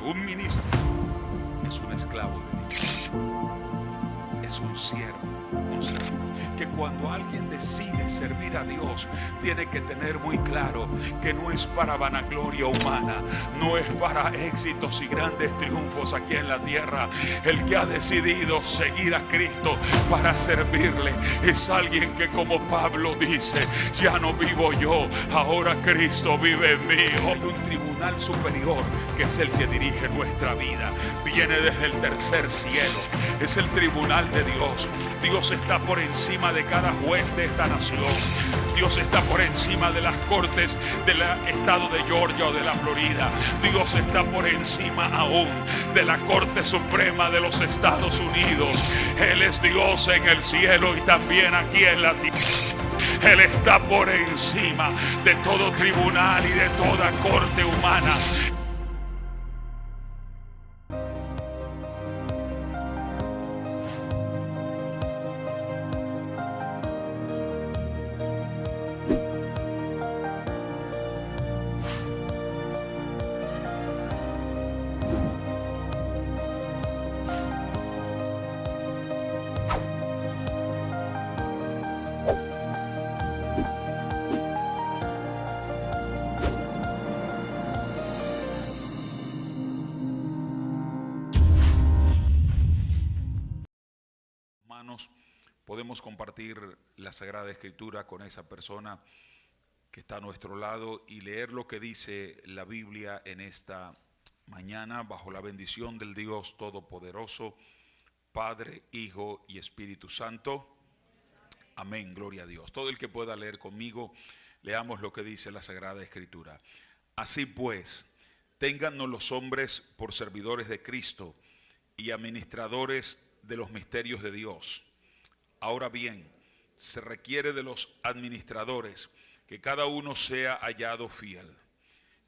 un ministro es un esclavo de Dios, es un siervo, que cuando alguien decide servir a Dios, tiene que tener muy claro que no es para vanagloria humana, no es para éxitos y grandes triunfos aquí en la tierra. El que ha decidido seguir a Cristo para servirle es alguien que, como Pablo dice, ya no vivo yo, ahora Cristo vive en mí. Hay un tribunal superior que es el que dirige nuestra vida, viene desde el tercer cielo, es el tribunal de Dios. Dios está por encima de cada juez de esta nación. Dios está por encima de las cortes del estado de Georgia o de la Florida. Dios está por encima aún de la Corte Suprema de los Estados Unidos. Él es Dios en el cielo y también aquí en la tierra. Él está por encima de todo tribunal y de toda corte humana. Podemos compartir la Sagrada Escritura con esa persona que está a nuestro lado y leer lo que dice la Biblia en esta mañana bajo la bendición del Dios Todopoderoso, Padre, Hijo y Espíritu Santo. Amén, gloria a Dios. Todo el que pueda leer conmigo, leamos lo que dice la Sagrada Escritura. Así pues, téngannos los hombres por servidores de Cristo y administradores de los misterios de Dios. Ahora bien, se requiere de los administradores que cada uno sea hallado fiel.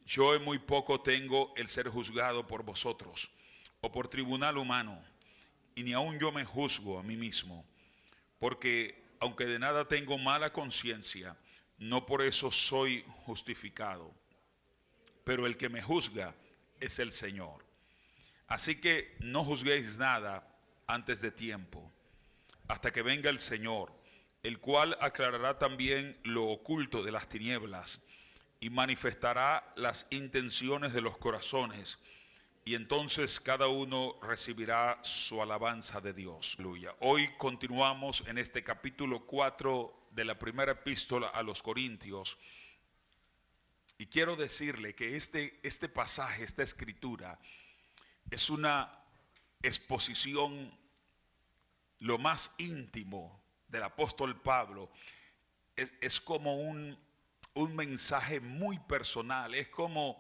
Yo en muy poco tengo el ser juzgado por vosotros o por tribunal humano, y ni aun yo me juzgo a mí mismo, porque aunque de nada tengo mala conciencia, no por eso soy justificado. Pero el que me juzga es el Señor. Así que no juzguéis nada antes de tiempo, hasta que venga el Señor, el cual aclarará también lo oculto de las tinieblas y manifestará las intenciones de los corazones, y entonces cada uno recibirá su alabanza de Dios. Aleluya. Hoy continuamos en este capítulo 4 de la primera epístola a los Corintios, y quiero decirle que este pasaje, esta escritura, es una exposición lo más íntimo del apóstol Pablo. Es como un mensaje muy personal. Es como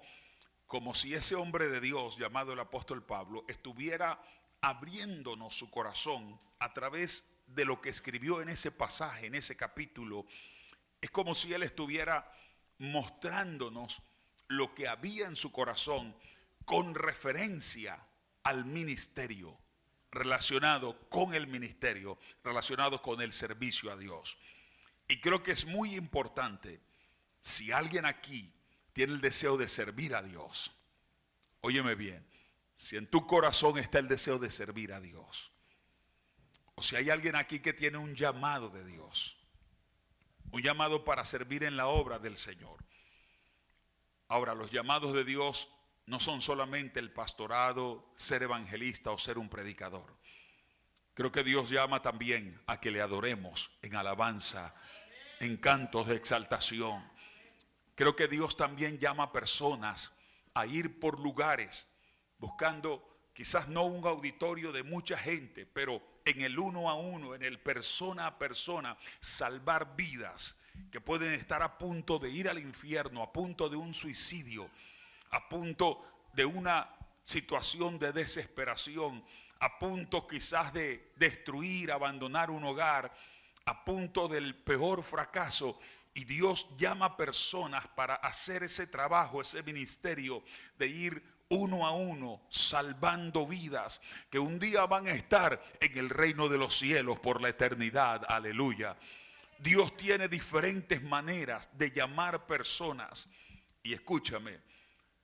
si ese hombre de Dios llamado el apóstol Pablo estuviera abriéndonos su corazón a través de lo que escribió en ese pasaje, en ese capítulo. Es como si él estuviera mostrándonos lo que había en su corazón con referencia al ministerio, relacionado con el ministerio, relacionado con el servicio a Dios. Y creo que es muy importante, si alguien aquí tiene el deseo de servir a Dios, óyeme bien, si en tu corazón está el deseo de servir a Dios, o si hay alguien aquí que tiene un llamado de Dios, un llamado para servir en la obra del Señor. Ahora, los llamados de Dios no son solamente el pastorado, ser evangelista o ser un predicador. Creo que Dios llama también a que le adoremos en alabanza, en cantos de exaltación. Creo que Dios también llama a personas a ir por lugares buscando quizás no un auditorio de mucha gente, pero en el uno a uno, en el persona a persona, salvar vidas que pueden estar a punto de ir al infierno, a punto de un suicidio, a punto de una situación de desesperación, a punto quizás de destruir, abandonar un hogar, a punto del peor fracaso. Y Dios llama a personas para hacer ese trabajo, ese ministerio de ir uno a uno salvando vidas que un día van a estar en el reino de los cielos por la eternidad. Aleluya. Dios tiene diferentes maneras de llamar personas. Y escúchame,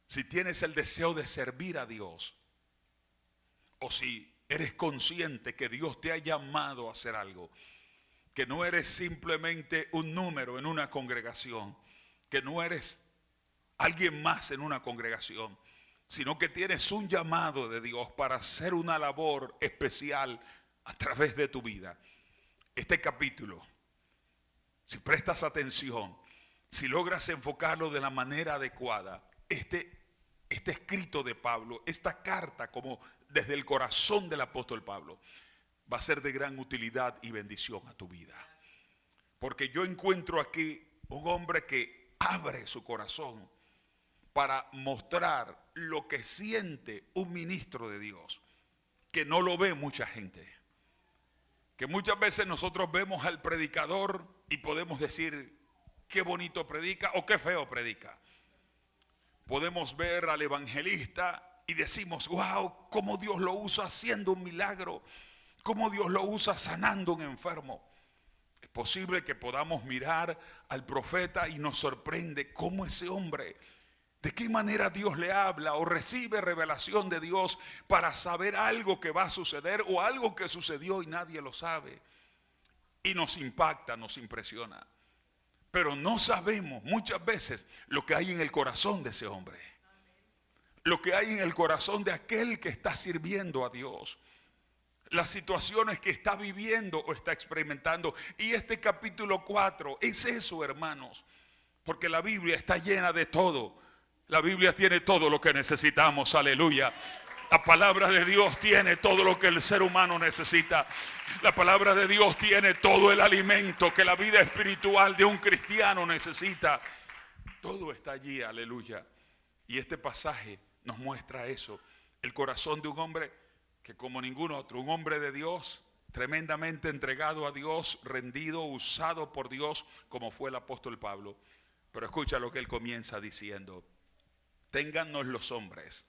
si tienes el deseo de servir a Dios, o si eres consciente que Dios te ha llamado a hacer algo, que no eres simplemente un número en una congregación, que no eres alguien más en una congregación, sino que tienes un llamado de Dios para hacer una labor especial a través de tu vida. Este capítulo, si prestas atención, si logras enfocarlo de la manera adecuada, este escrito de Pablo, esta carta como desde el corazón del apóstol Pablo, va a ser de gran utilidad y bendición a tu vida. Porque yo encuentro aquí un hombre que abre su corazón para mostrar lo que siente un ministro de Dios, que no lo ve mucha gente. Que muchas veces nosotros vemos al predicador y podemos decir qué bonito predica o qué feo predica. Podemos ver al evangelista y decimos, wow, cómo Dios lo usa haciendo un milagro, cómo Dios lo usa sanando a un enfermo. Es posible que podamos mirar al profeta y nos sorprende cómo ese hombre, de qué manera Dios le habla o recibe revelación de Dios para saber algo que va a suceder o algo que sucedió y nadie lo sabe. Y nos impacta, nos impresiona. Pero no sabemos muchas veces lo que hay en el corazón de ese hombre. Lo que hay en el corazón de aquel que está sirviendo a Dios. Las situaciones que está viviendo o está experimentando. Y este capítulo 4 es eso, hermanos. Porque la Biblia está llena de todo. La Biblia tiene todo lo que necesitamos, aleluya. La palabra de Dios tiene todo lo que el ser humano necesita. La palabra de Dios tiene todo el alimento que la vida espiritual de un cristiano necesita. Todo está allí, aleluya. Y este pasaje nos muestra eso. El corazón de un hombre que como ningún otro, un hombre de Dios, tremendamente entregado a Dios, rendido, usado por Dios, como fue el apóstol Pablo. Pero escucha lo que él comienza diciendo. Téngannos los hombres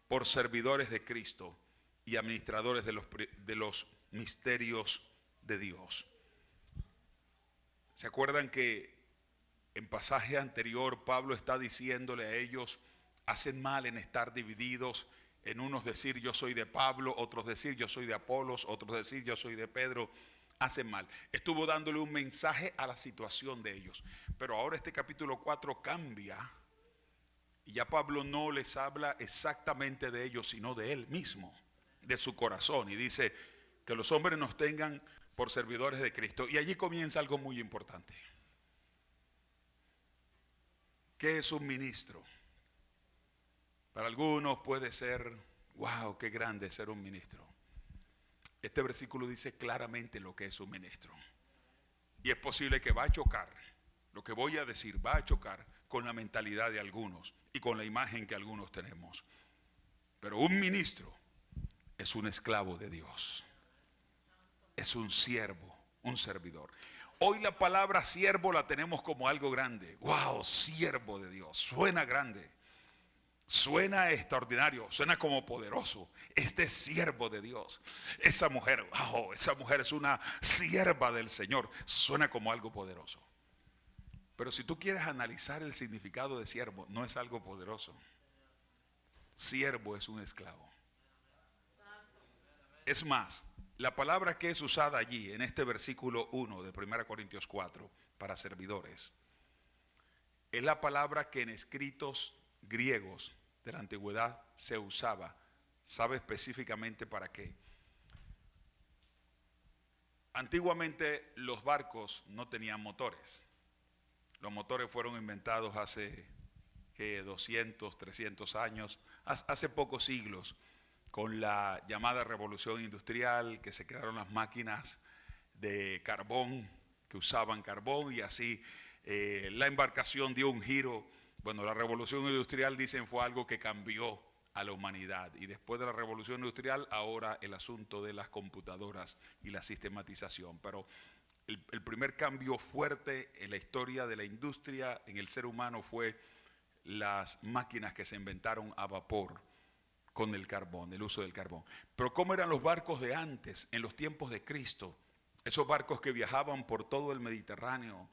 por servidores de Cristo y administradores de los misterios de Dios. ¿Se acuerdan que en pasaje anterior Pablo está diciéndole a ellos, hacen mal en estar divididos, en unos decir yo soy de Pablo, otros decir yo soy de Apolos, otros decir yo soy de Pedro? Hacen mal. Estuvo dándole un mensaje a la situación de ellos. Pero ahora este capítulo 4 cambia. Y ya Pablo no les habla exactamente de ellos, sino de él mismo, de su corazón. Y dice que los hombres nos tengan por servidores de Cristo. Y allí comienza algo muy importante. ¿Qué es un ministro? Para algunos puede ser, wow, qué grande es ser un ministro. Este versículo dice claramente lo que es un ministro. Y es posible que va a chocar. Lo que voy a decir va a chocar con la mentalidad de algunos y con la imagen que algunos tenemos. Pero un ministro es un esclavo de Dios. Es un siervo, un servidor. Hoy la palabra siervo la tenemos como algo grande. Wow, siervo de Dios. Suena grande. Suena extraordinario, suena como poderoso. Este es siervo de Dios. Esa mujer, wow, esa mujer es una sierva del Señor. Suena como algo poderoso. Pero si tú quieres analizar el significado de siervo, no es algo poderoso. Siervo es un esclavo. Es más, la palabra que es usada allí en este versículo 1 de 1 Corintios 4 para servidores es la palabra que en escritos griegos de la antigüedad se usaba. ¿Sabe específicamente para qué? Antiguamente los barcos no tenían motores. Los motores fueron inventados hace 200, 300 años, hace pocos siglos, con la llamada revolución industrial, que se crearon las máquinas de carbón, que usaban carbón, y así la embarcación dio un giro. Bueno, la revolución industrial, dicen, fue algo que cambió a la humanidad. Y después de la revolución industrial, ahora el asunto de las computadoras y la sistematización. Pero el primer cambio fuerte en la historia de la industria en el ser humano fue las máquinas que se inventaron a vapor con el carbón, el uso del carbón. Pero ¿cómo eran los barcos de antes, en los tiempos de Cristo? Esos barcos que viajaban por todo el Mediterráneo,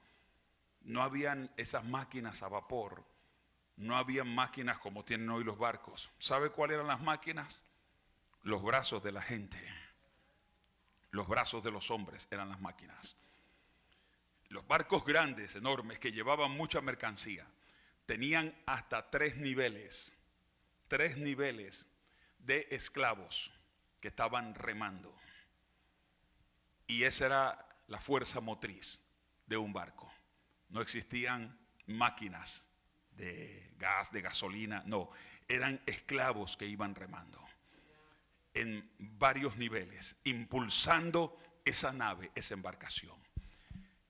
no habían esas máquinas a vapor, no había máquinas como tienen hoy los barcos. ¿Sabe cuáles eran las máquinas? Los brazos de la gente. Los brazos de los hombres eran las máquinas. Los barcos grandes, enormes, que llevaban mucha mercancía, tenían hasta 3 niveles de esclavos que estaban remando. Y esa era la fuerza motriz de un barco. No existían máquinas de gas, de gasolina, no, eran esclavos que iban remando en varios niveles, impulsando esa nave, esa embarcación.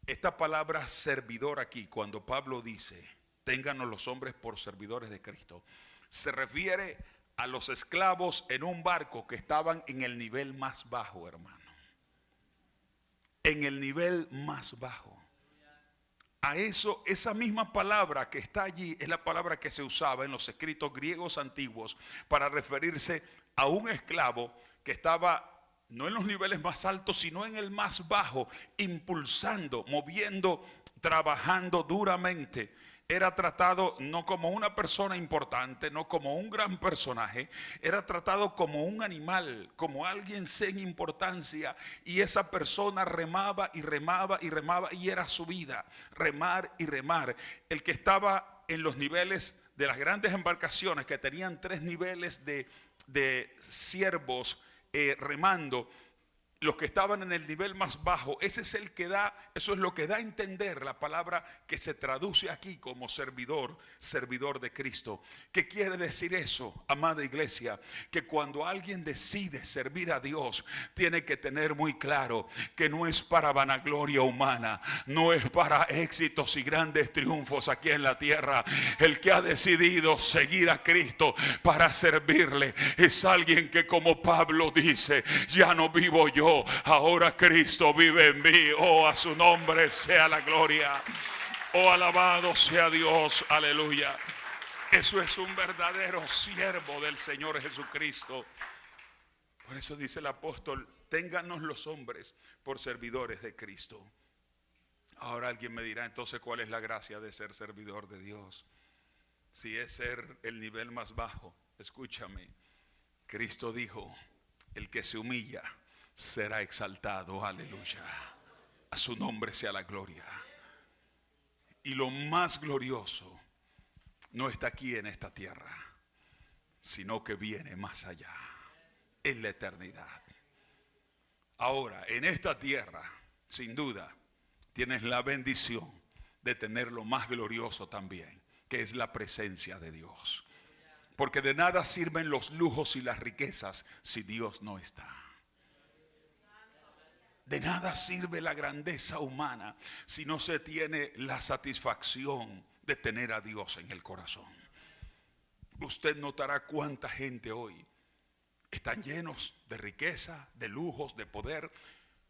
Esta palabra servidor aquí, cuando Pablo dice, ténganos los hombres por servidores de Cristo, se refiere a los esclavos en un barco que estaban en el nivel más bajo, hermano. En el nivel más bajo. A eso, esa misma palabra que está allí es la palabra que se usaba en los escritos griegos antiguos para referirse a un esclavo que estaba no en los niveles más altos, sino en el más bajo, impulsando, moviendo, trabajando duramente. Era tratado no como una persona importante, no como un gran personaje, era tratado como un animal, como alguien sin importancia, y esa persona remaba y remaba y remaba, y era su vida, remar y remar. El que estaba en los niveles de las grandes embarcaciones, que tenían 3 niveles de siervos remando, los que estaban en el nivel más bajo, ese es el que da, eso es lo que da a entender la palabra que se traduce aquí como servidor, servidor de Cristo. ¿Qué quiere decir eso, amada iglesia? Que cuando alguien decide servir a Dios, tiene que tener muy claro que no es para vanagloria humana, no es para éxitos y grandes triunfos aquí en la tierra. El que ha decidido seguir a Cristo para servirle es alguien que, como Pablo dice, ya no vivo yo, ahora Cristo vive en mí. Oh, a su nombre sea la gloria. Oh, alabado sea Dios. Aleluya. Eso es un verdadero siervo del Señor Jesucristo. Por eso dice el apóstol, ténganos los hombres por servidores de Cristo. Ahora alguien me dirá, entonces, ¿cuál es la gracia de ser servidor de Dios? Si es ser el nivel más bajo, escúchame. Cristo dijo, el que se humilla será exaltado, aleluya. A su nombre sea la gloria. Y lo más glorioso no está aquí en esta tierra, sino que viene más allá, en la eternidad. Ahora, en esta tierra, sin duda, tienes la bendición de tener lo más glorioso también, que es la presencia de Dios. Porque de nada sirven los lujos y las riquezas si Dios no está. De nada sirve la grandeza humana si no se tiene la satisfacción de tener a Dios en el corazón. Usted notará cuánta gente hoy están llenos de riqueza, de lujos, de poder.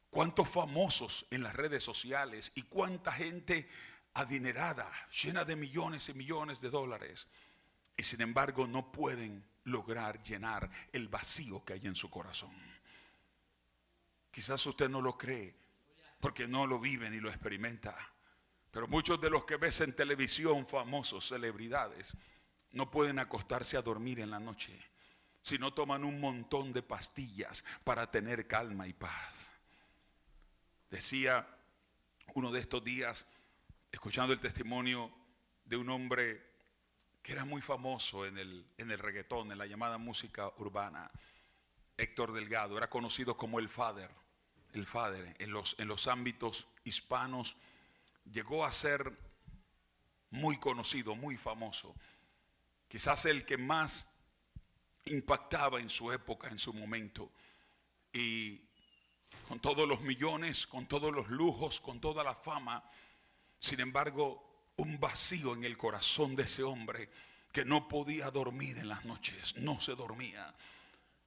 Cuántos famosos en las redes sociales y cuánta gente adinerada, llena de millones y millones de dólares. Y sin embargo no pueden lograr llenar el vacío que hay en su corazón. Quizás usted no lo cree porque no lo vive ni lo experimenta. Pero muchos de los que ves en televisión, famosos, celebridades, no pueden acostarse a dormir en la noche si no toman un montón de pastillas para tener calma y paz. Decía uno de estos días, escuchando el testimonio de un hombre que era muy famoso en el reggaetón, en la llamada música urbana, Héctor Delgado, era conocido como el Father en los ámbitos hispanos, llegó a ser muy conocido, muy famoso, quizás el que más impactaba en su época, en su momento, y con todos los millones, con todos los lujos, con toda la fama, sin embargo, un vacío en el corazón de ese hombre que no podía dormir en las noches, no se dormía.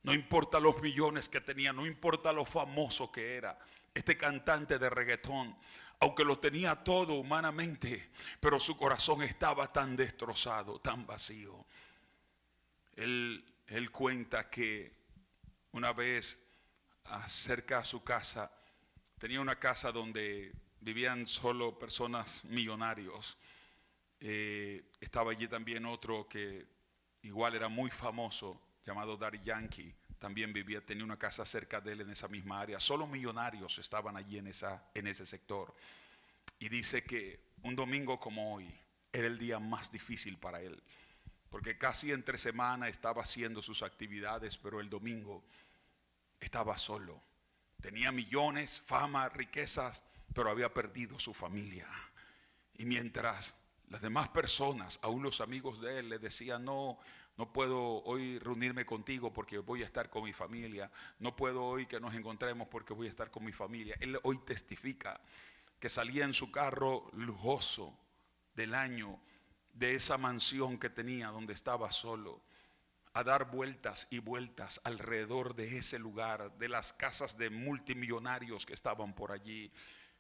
No importa los millones que tenía, no importa lo famoso que era este cantante de reggaetón, aunque lo tenía todo humanamente, pero su corazón estaba tan destrozado, tan vacío. Él cuenta que una vez cerca a su casa, tenía una casa donde vivían solo personas millonarios. Estaba allí también otro que igual era muy famoso, llamado Daddy Yankee. También tenía una casa cerca de él en esa misma área. Solo millonarios estaban allí en ese sector. Y dice que un domingo como hoy era el día más difícil para él, porque casi entre semana estaba haciendo sus actividades, pero el domingo estaba solo. Tenía millones, fama, riquezas, pero había perdido su familia. Y mientras las demás personas, aún los amigos de él, le decían: no puedo hoy reunirme contigo porque voy a estar con mi familia, no puedo hoy que nos encontremos porque voy a estar con mi familia. Él hoy testifica que salía en su carro lujoso del año, de esa mansión que tenía donde estaba solo, a dar vueltas y vueltas alrededor de ese lugar, de las casas de multimillonarios que estaban por allí,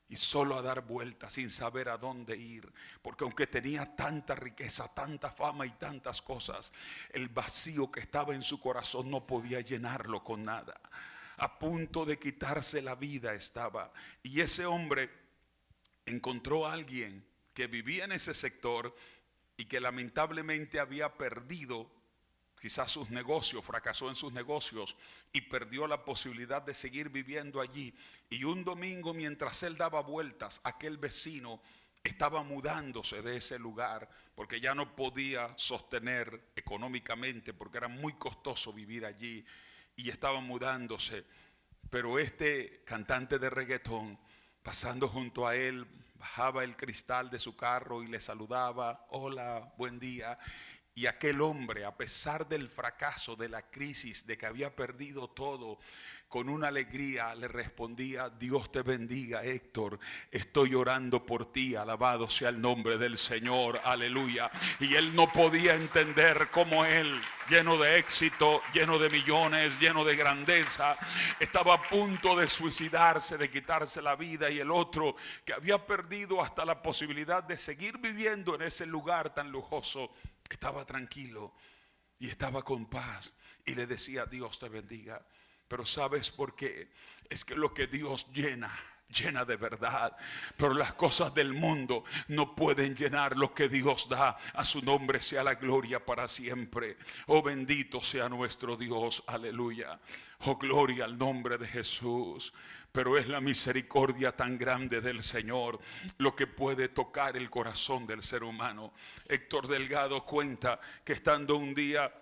y solo a dar vueltas sin saber a dónde ir, porque aunque tenía tanta riqueza, tanta fama y tantas cosas, el vacío que estaba en su corazón no podía llenarlo con nada. A punto de quitarse la vida estaba. Y ese hombre encontró a alguien que vivía en ese sector y que lamentablemente había perdido quizás sus negocios, fracasó en sus negocios y perdió la posibilidad de seguir viviendo allí. Y un domingo, mientras él daba vueltas, aquel vecino estaba mudándose de ese lugar porque ya no podía sostener económicamente, porque era muy costoso vivir allí, y estaba mudándose. Pero este cantante de reggaetón, pasando junto a él, bajaba el cristal de su carro y le saludaba: hola, buen día. Y aquel hombre, a pesar del fracaso, de la crisis, de que había perdido todo, con una alegría le respondía: Dios te bendiga, Héctor, estoy orando por ti, alabado sea el nombre del Señor, aleluya. Y él no podía entender cómo él, lleno de éxito, lleno de millones, lleno de grandeza, estaba a punto de suicidarse, de quitarse la vida, y el otro, que había perdido hasta la posibilidad de seguir viviendo en ese lugar tan lujoso, estaba tranquilo y estaba con paz y le decía: Dios te bendiga. Pero ¿sabes por qué? Es que lo que Dios llena de verdad, pero las cosas del mundo no pueden llenar lo que Dios da. A su nombre sea la gloria para siempre. Oh, bendito sea nuestro Dios, aleluya. Oh, gloria al nombre de Jesús. Pero es la misericordia tan grande del Señor lo que puede tocar el corazón del ser humano. Héctor Delgado cuenta que estando un día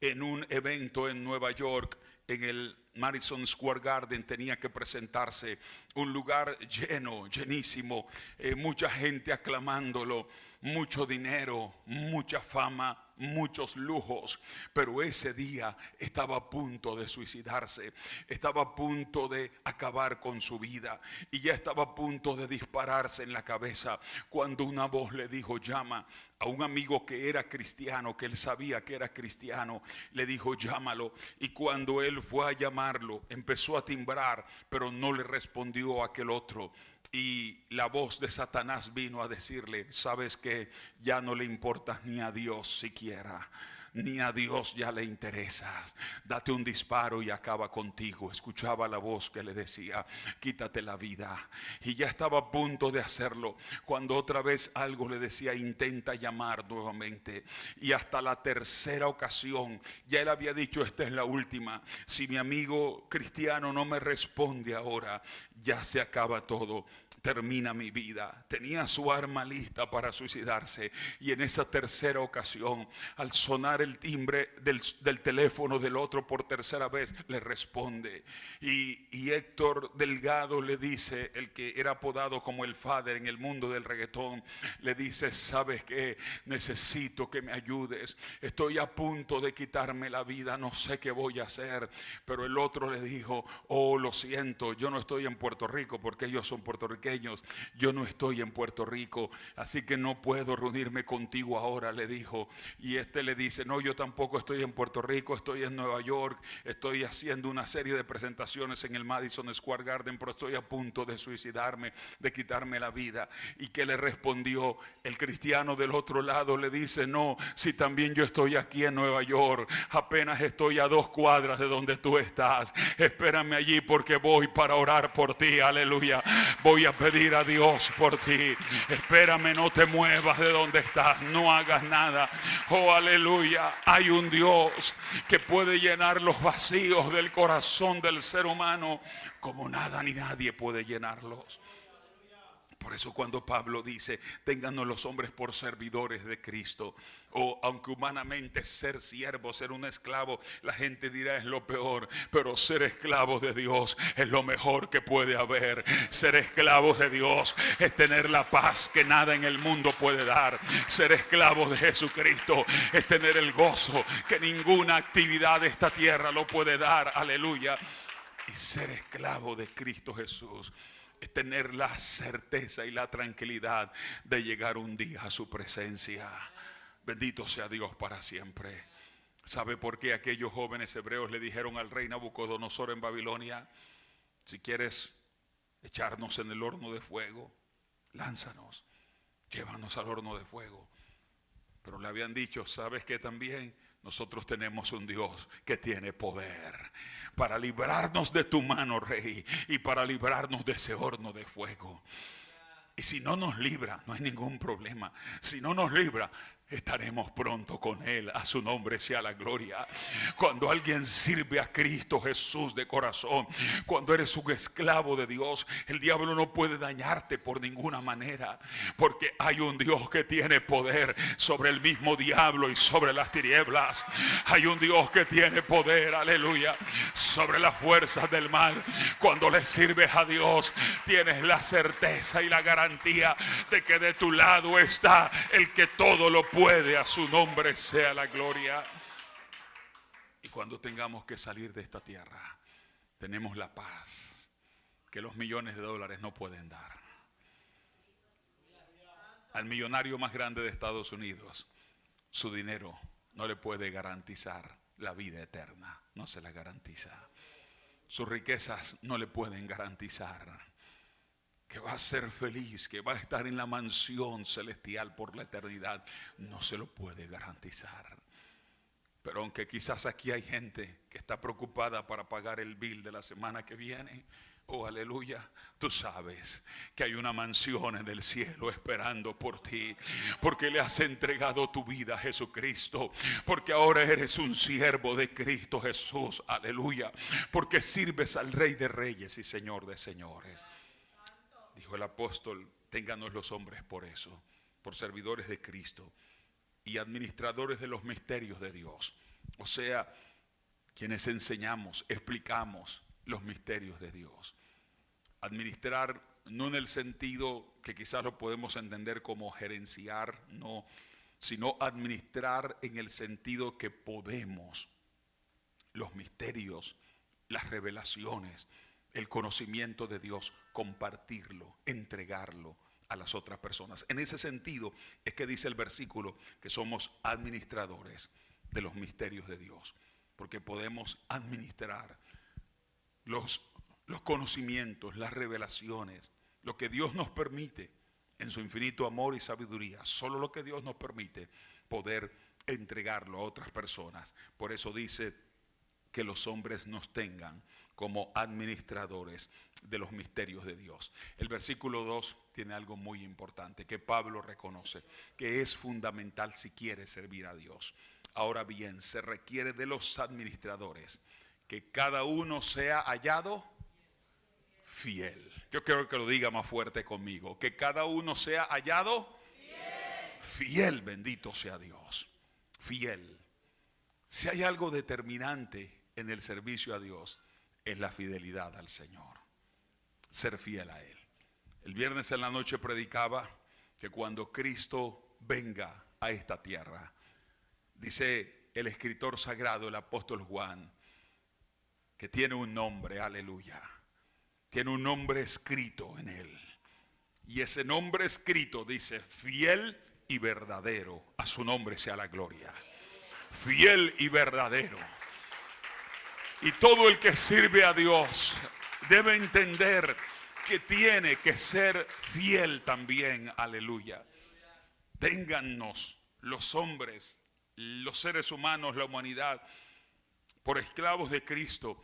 en un evento en Nueva York, en el Madison Square Garden, tenía que presentarse, un lugar llenísimo, mucha gente aclamándolo, mucho dinero, mucha fama, muchos lujos. Pero ese día estaba a punto de suicidarse, estaba a punto de acabar con su vida y ya estaba a punto de dispararse en la cabeza, cuando una voz le dijo: llama a un amigo que era cristiano, que él sabía que era cristiano. Le dijo: llámalo. Y cuando él fue a llamarlo, empezó a timbrar, pero no le respondió aquel otro. Y la voz de Satanás vino a decirle: sabes que ya no le importas ni a Dios siquiera, ni a Dios ya le interesas, date un disparo y acaba contigo. Escuchaba la voz que le decía: quítate la vida. Y ya estaba a punto de hacerlo, cuando otra vez algo le decía: intenta llamar nuevamente. Y hasta la tercera ocasión ya él había dicho: esta es la última, si mi amigo cristiano no me responde ahora, ya se acaba todo, termina mi vida. Tenía su arma lista para suicidarse. Y en esa tercera ocasión, al sonar el timbre del teléfono del otro por tercera vez, le responde. Y Héctor Delgado le dice, el que era apodado como el Father en el mundo del reggaetón, le dice: sabes qué, necesito que me ayudes, estoy a punto de quitarme la vida, no sé qué voy a hacer. Pero el otro le dijo: oh, lo siento, yo no estoy en Puerto Rico, porque ellos son puertorriqueños. Yo no estoy en Puerto Rico, así que no puedo reunirme contigo ahora, le dijo. Y este le dice: no, yo tampoco estoy en Puerto Rico, estoy en Nueva York, estoy haciendo una serie de presentaciones en el Madison Square Garden, pero estoy a punto de suicidarme, de quitarme la vida. ¿Y qué le respondió el cristiano del otro lado? Le dice: no, si también yo estoy aquí en Nueva York, apenas estoy a 2 cuadras de donde tú estás, espérame allí porque voy para orar por ti, aleluya. Voy a pedir a Dios por ti. Espérame, no te muevas de donde estás, no hagas nada. Oh, aleluya. Hay un Dios que puede llenar los vacíos del corazón del ser humano como nada ni nadie puede llenarlos. Por eso cuando Pablo dice, téngannos los hombres por servidores de Cristo, o aunque humanamente ser siervo, ser un esclavo, la gente dirá es lo peor, pero ser esclavos de Dios es lo mejor que puede haber. Ser esclavos de Dios es tener la paz que nada en el mundo puede dar. Ser esclavos de Jesucristo es tener el gozo que ninguna actividad de esta tierra lo puede dar. Aleluya. Y ser esclavo de Cristo Jesús es tener la certeza y la tranquilidad de llegar un día a su presencia. Bendito sea Dios para siempre. ¿Sabe por qué aquellos jóvenes hebreos le dijeron al rey Nabucodonosor en Babilonia: si quieres echarnos en el horno de fuego, lánzanos, llévanos al horno de fuego? Pero le habían dicho: ¿sabes qué? También nosotros tenemos un Dios que tiene poder para librarnos de tu mano, rey, y para librarnos de ese horno de fuego. Y si no nos libra, no hay ningún problema. Si no nos libra, estaremos pronto con Él. A su nombre sea la gloria. Cuando alguien sirve a Cristo Jesús de corazón, cuando eres un esclavo de Dios, el diablo no puede dañarte por ninguna manera, porque hay un Dios que tiene poder sobre el mismo diablo y sobre las tinieblas. Hay un Dios que tiene poder, aleluya, sobre las fuerzas del mal. Cuando le sirves a Dios, tienes la certeza y la garantía de que de tu lado está el que todo lo puede. A su nombre sea la gloria. Y cuando tengamos que salir de esta tierra, tenemos la paz que los millones de dólares no pueden dar. Al millonario más grande de Estados Unidos, su dinero no le puede garantizar la vida eterna, no se la garantiza. Sus riquezas no le pueden garantizar que va a ser feliz, que va a estar en la mansión celestial por la eternidad. No se lo puede garantizar. Pero aunque quizás aquí hay gente que está preocupada para pagar el bill de la semana que viene, oh aleluya, tú sabes que hay una mansión en el cielo esperando por ti, porque le has entregado tu vida a Jesucristo, porque ahora eres un siervo de Cristo Jesús, aleluya, porque sirves al Rey de Reyes y Señor de Señores. Dijo el apóstol: ténganos los hombres por eso, por servidores de Cristo y administradores de los misterios de Dios. O sea, quienes enseñamos, explicamos los misterios de Dios. Administrar no en el sentido que quizás lo podemos entender como gerenciar, no, sino administrar en el sentido que podemos los misterios, las revelaciones, el conocimiento de Dios, compartirlo, entregarlo a las otras personas. En ese sentido es que dice el versículo que somos administradores de los misterios de Dios, porque podemos administrar los conocimientos, las revelaciones, lo que Dios nos permite en su infinito amor y sabiduría, solo lo que Dios nos permite poder entregarlo a otras personas. Por eso dice que los hombres nos tengan como administradores de los misterios de Dios. El versículo 2 tiene algo muy importante que Pablo reconoce, que es fundamental si quiere servir a Dios. Ahora bien, se requiere de los administradores que cada uno sea hallado fiel. Yo quiero que lo diga más fuerte conmigo, que cada uno sea hallado fiel. Bendito sea Dios. Fiel. Si hay algo determinante en el servicio a Dios, es la fidelidad al Señor, ser fiel a Él. El viernes en la noche predicaba que cuando Cristo venga a esta tierra, dice el escritor sagrado, el apóstol Juan, que tiene un nombre, aleluya, tiene un nombre escrito en Él. Y ese nombre escrito dice: fiel y verdadero, a su nombre sea la gloria. Fiel y verdadero. Y todo el que sirve a Dios debe entender que tiene que ser fiel también, aleluya. Téngannos los hombres, los seres humanos, la humanidad, por esclavos de Cristo,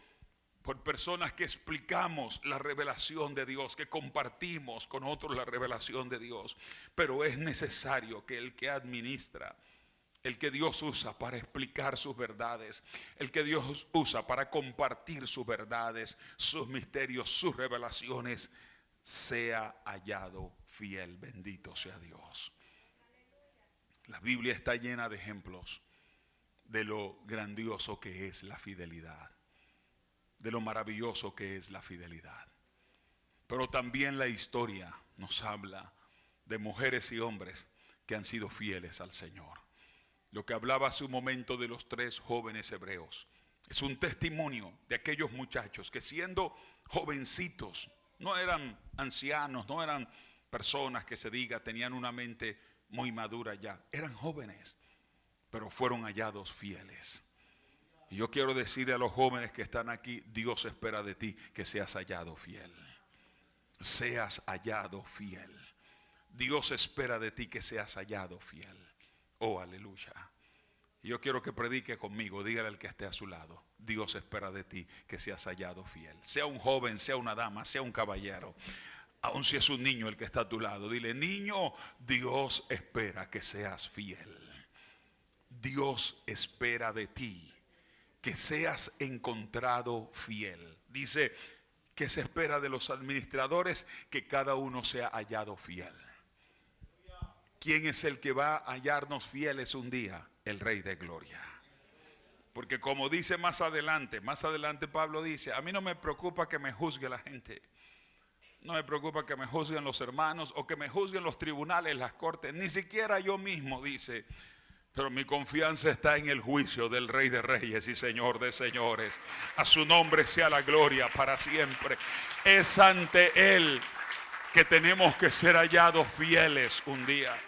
por personas que explicamos la revelación de Dios, que compartimos con otros la revelación de Dios. Pero es necesario que el que administra, el que Dios usa para explicar sus verdades, el que Dios usa para compartir sus verdades, sus misterios, sus revelaciones, sea hallado fiel. Bendito sea Dios. La Biblia está llena de ejemplos de lo grandioso que es la fidelidad, de lo maravilloso que es la fidelidad. Pero también la historia nos habla de mujeres y hombres que han sido fieles al Señor. Lo que hablaba hace un momento de los 3 jóvenes hebreos es un testimonio de aquellos muchachos que, siendo jovencitos, no eran ancianos, no eran personas que se diga tenían una mente muy madura ya, eran jóvenes, pero fueron hallados fieles. Y yo quiero decirle a los jóvenes que están aquí, Dios espera de ti que seas hallado fiel. Seas hallado fiel. Dios espera de ti que seas hallado fiel. Oh, aleluya. Y yo quiero que predique conmigo, dígale al que esté a su lado, Dios espera de ti que seas hallado fiel. Sea un joven, sea una dama, sea un caballero, aun si es un niño el que está a tu lado, dile: niño, Dios espera que seas fiel. Dios espera de ti que seas encontrado fiel. Dice que se espera de los administradores que cada uno sea hallado fiel. ¿Quién es el que va a hallarnos fieles un día? El Rey de Gloria. Porque como dice más adelante Pablo dice: a mí no me preocupa que me juzgue la gente. No me preocupa que me juzguen los hermanos o que me juzguen los tribunales, las cortes. Ni siquiera yo mismo, dice. Pero mi confianza está en el juicio del Rey de Reyes y Señor de Señores. A su nombre sea la gloria para siempre. Es ante Él que tenemos que ser hallados fieles un día.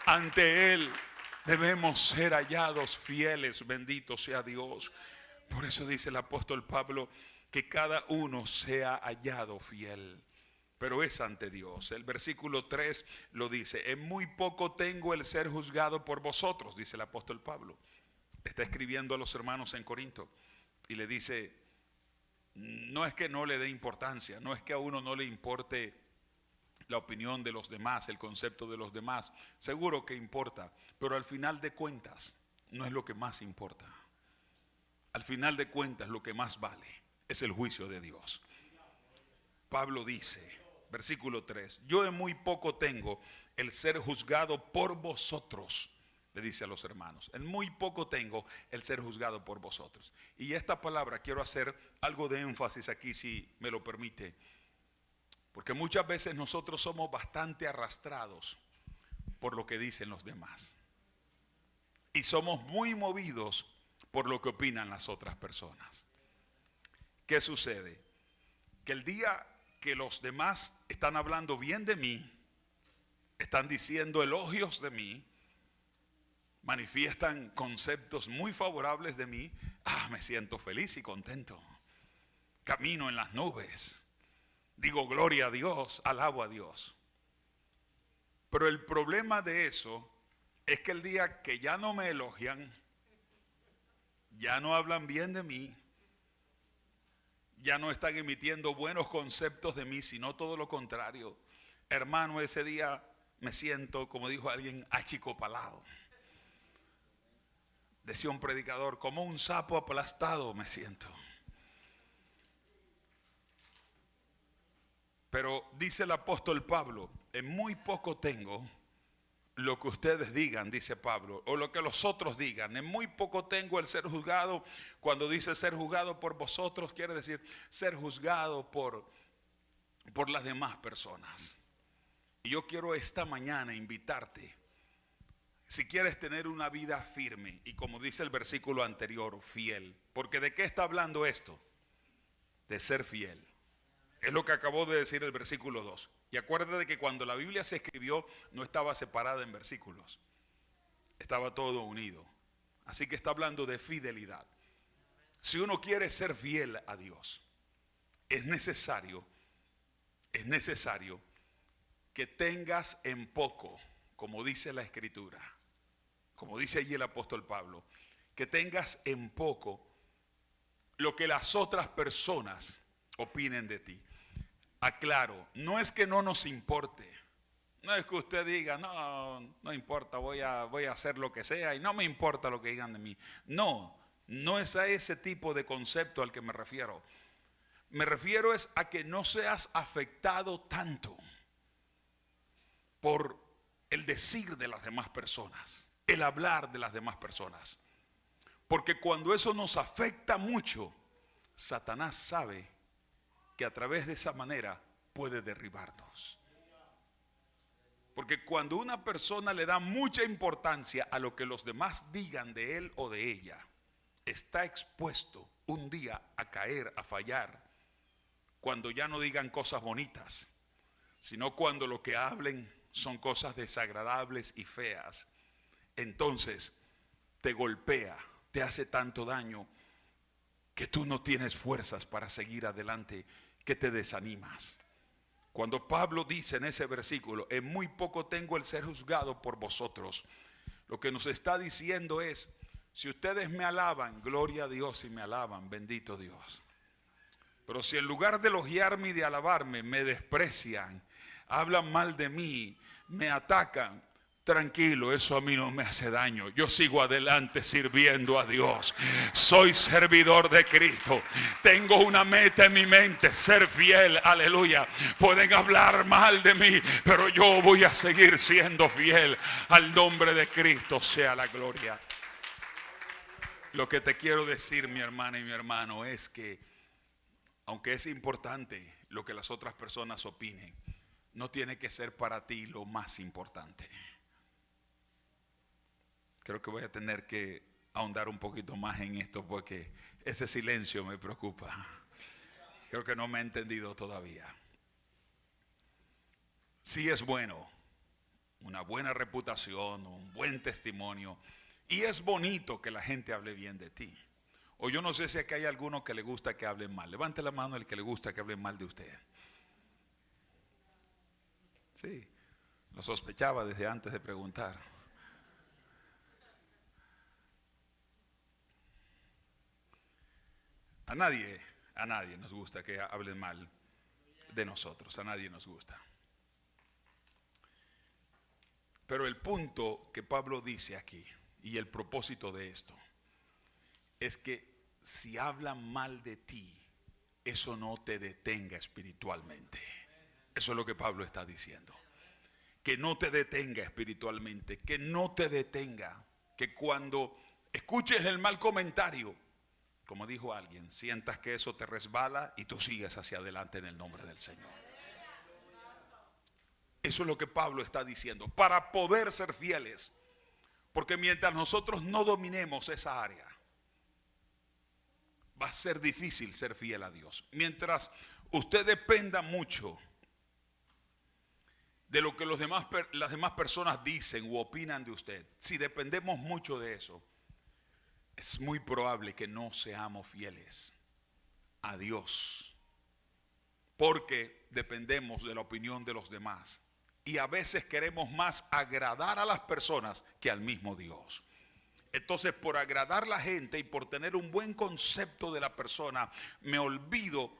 Ante Él debemos ser hallados fieles. Bendito sea Dios. Por eso dice el apóstol Pablo que cada uno sea hallado fiel. Pero es ante Dios. El versículo 3 lo dice: en muy poco tengo el ser juzgado por vosotros, dice el apóstol Pablo. Está escribiendo a los hermanos en Corinto y le dice: no es que no le dé importancia, no es que a uno no le importe la opinión de los demás, el concepto de los demás. Seguro que importa, pero al final de cuentas no es lo que más importa. Al final de cuentas lo que más vale es el juicio de Dios. Pablo dice, versículo 3: yo en muy poco tengo el ser juzgado por vosotros. Le dice a los hermanos: en muy poco tengo el ser juzgado por vosotros. Y esta palabra quiero hacer algo de énfasis aquí, si me lo permite. Porque muchas veces nosotros somos bastante arrastrados por lo que dicen los demás. Y somos muy movidos por lo que opinan las otras personas. ¿Qué sucede? Que el día que los demás están hablando bien de mí, están diciendo elogios de mí, manifiestan conceptos muy favorables de mí, me siento feliz y contento. Camino en las nubes. Digo gloria a Dios, alabo a Dios. Pero el problema de eso es que el día que ya no me elogian, ya no hablan bien de mí, ya no están emitiendo buenos conceptos de mí, sino todo lo contrario. Hermano, ese día me siento, como dijo alguien, achicopalado. Decía un predicador, como un sapo aplastado me siento. Pero dice el apóstol Pablo: en muy poco tengo lo que ustedes digan, dice Pablo, o lo que los otros digan. En muy poco tengo el ser juzgado. Cuando dice ser juzgado por vosotros, quiere decir ser juzgado por las demás personas. Y yo quiero esta mañana invitarte, si quieres tener una vida firme, y como dice el versículo anterior, fiel. Porque ¿de qué está hablando esto? De ser fiel. Es lo que acabó de decir el versículo 2. Y acuérdate de que cuando la Biblia se escribió no estaba separada en versículos. Estaba todo unido. Así que está hablando de fidelidad. Si uno quiere ser fiel a Dios, es necesario que tengas en poco, como dice la Escritura, como dice allí el apóstol Pablo, que tengas en poco lo que las otras personas opinen de ti. Aclaro, no es que no nos importe. No es que usted diga, no importa, voy a hacer lo que sea y no me importa lo que digan de mí. No es a ese tipo de concepto al que me refiero. Me refiero es a que no seas afectado tanto por el decir de las demás personas, el hablar de las demás personas. Porque cuando eso nos afecta mucho, Satanás sabe que a través de esa manera puede derribarnos. Porque cuando una persona le da mucha importancia a lo que los demás digan de él o de ella, está expuesto un día a caer, a fallar, cuando ya no digan cosas bonitas, sino cuando lo que hablen son cosas desagradables y feas. Entonces te golpea, te hace tanto daño que tú no tienes fuerzas para seguir adelante, que te desanimas. Cuando Pablo dice en ese versículo, en muy poco tengo el ser juzgado por vosotros, lo que nos está diciendo es, si ustedes me alaban, gloria a Dios, y me alaban, bendito Dios. Pero si en lugar de elogiarme y de alabarme, me desprecian, hablan mal de mí, me atacan, tranquilo, eso a mí no me hace daño. Yo sigo adelante sirviendo a Dios. Soy servidor de Cristo. Tengo una meta en mi mente, ser fiel, aleluya. Pueden hablar mal de mí, pero yo voy a seguir siendo fiel al nombre de Cristo, sea la gloria. Lo que te quiero decir, mi hermana y mi hermano, es que aunque es importante lo que las otras personas opinen, no tiene que ser para ti lo más importante. Creo que voy a tener que ahondar un poquito más en esto porque ese silencio me preocupa. Creo que no me ha entendido todavía. Sí es bueno, una buena reputación, un buen testimonio, y es bonito que la gente hable bien de ti. O yo no sé si aquí hay alguno que le gusta que hablen mal. Levante la mano el que le gusta que hablen mal de usted. Sí, lo sospechaba desde antes de preguntar. A nadie nos gusta que hablen mal de nosotros, a nadie nos gusta. Pero el punto que Pablo dice aquí, y el propósito de esto, es que si hablan mal de ti, eso no te detenga espiritualmente. Eso es lo que Pablo está diciendo. Que no te detenga espiritualmente, que no te detenga, que cuando escuches el mal comentario, como dijo alguien, sientas que eso te resbala y tú sigues hacia adelante en el nombre del Señor. Eso es lo que Pablo está diciendo, para poder ser fieles. Porque mientras nosotros no dominemos esa área, va a ser difícil ser fiel a Dios. Mientras usted dependa mucho de lo que las demás personas dicen u opinan de usted, si dependemos mucho de eso, es muy probable que no seamos fieles a Dios, porque dependemos de la opinión de los demás y a veces queremos más agradar a las personas que al mismo Dios. Entonces, por agradar a la gente y por tener un buen concepto de la persona, me olvido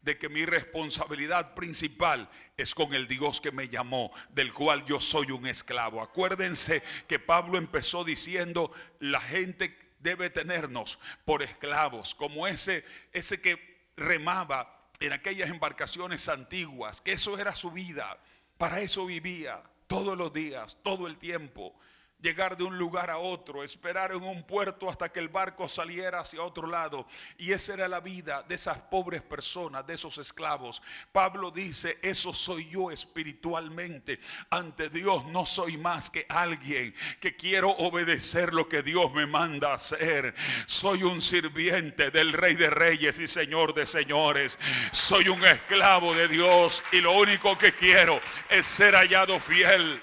de que mi responsabilidad principal es con el Dios que me llamó, del cual yo soy un esclavo. Acuérdense que Pablo empezó diciendo, la gente debe tenernos por esclavos, como ese que remaba en aquellas embarcaciones antiguas, que eso era su vida, para eso vivía todos los días, todo el tiempo. Llegar de un lugar a otro, esperar en un puerto hasta que el barco saliera hacia otro lado. Y esa era la vida de esas pobres personas, de esos esclavos. Pablo dice, eso soy yo espiritualmente. Ante Dios no soy más que alguien que quiero obedecer lo que Dios me manda hacer. Soy un sirviente del Rey de Reyes y Señor de Señores. Soy un esclavo de Dios y lo único que quiero es ser hallado fiel.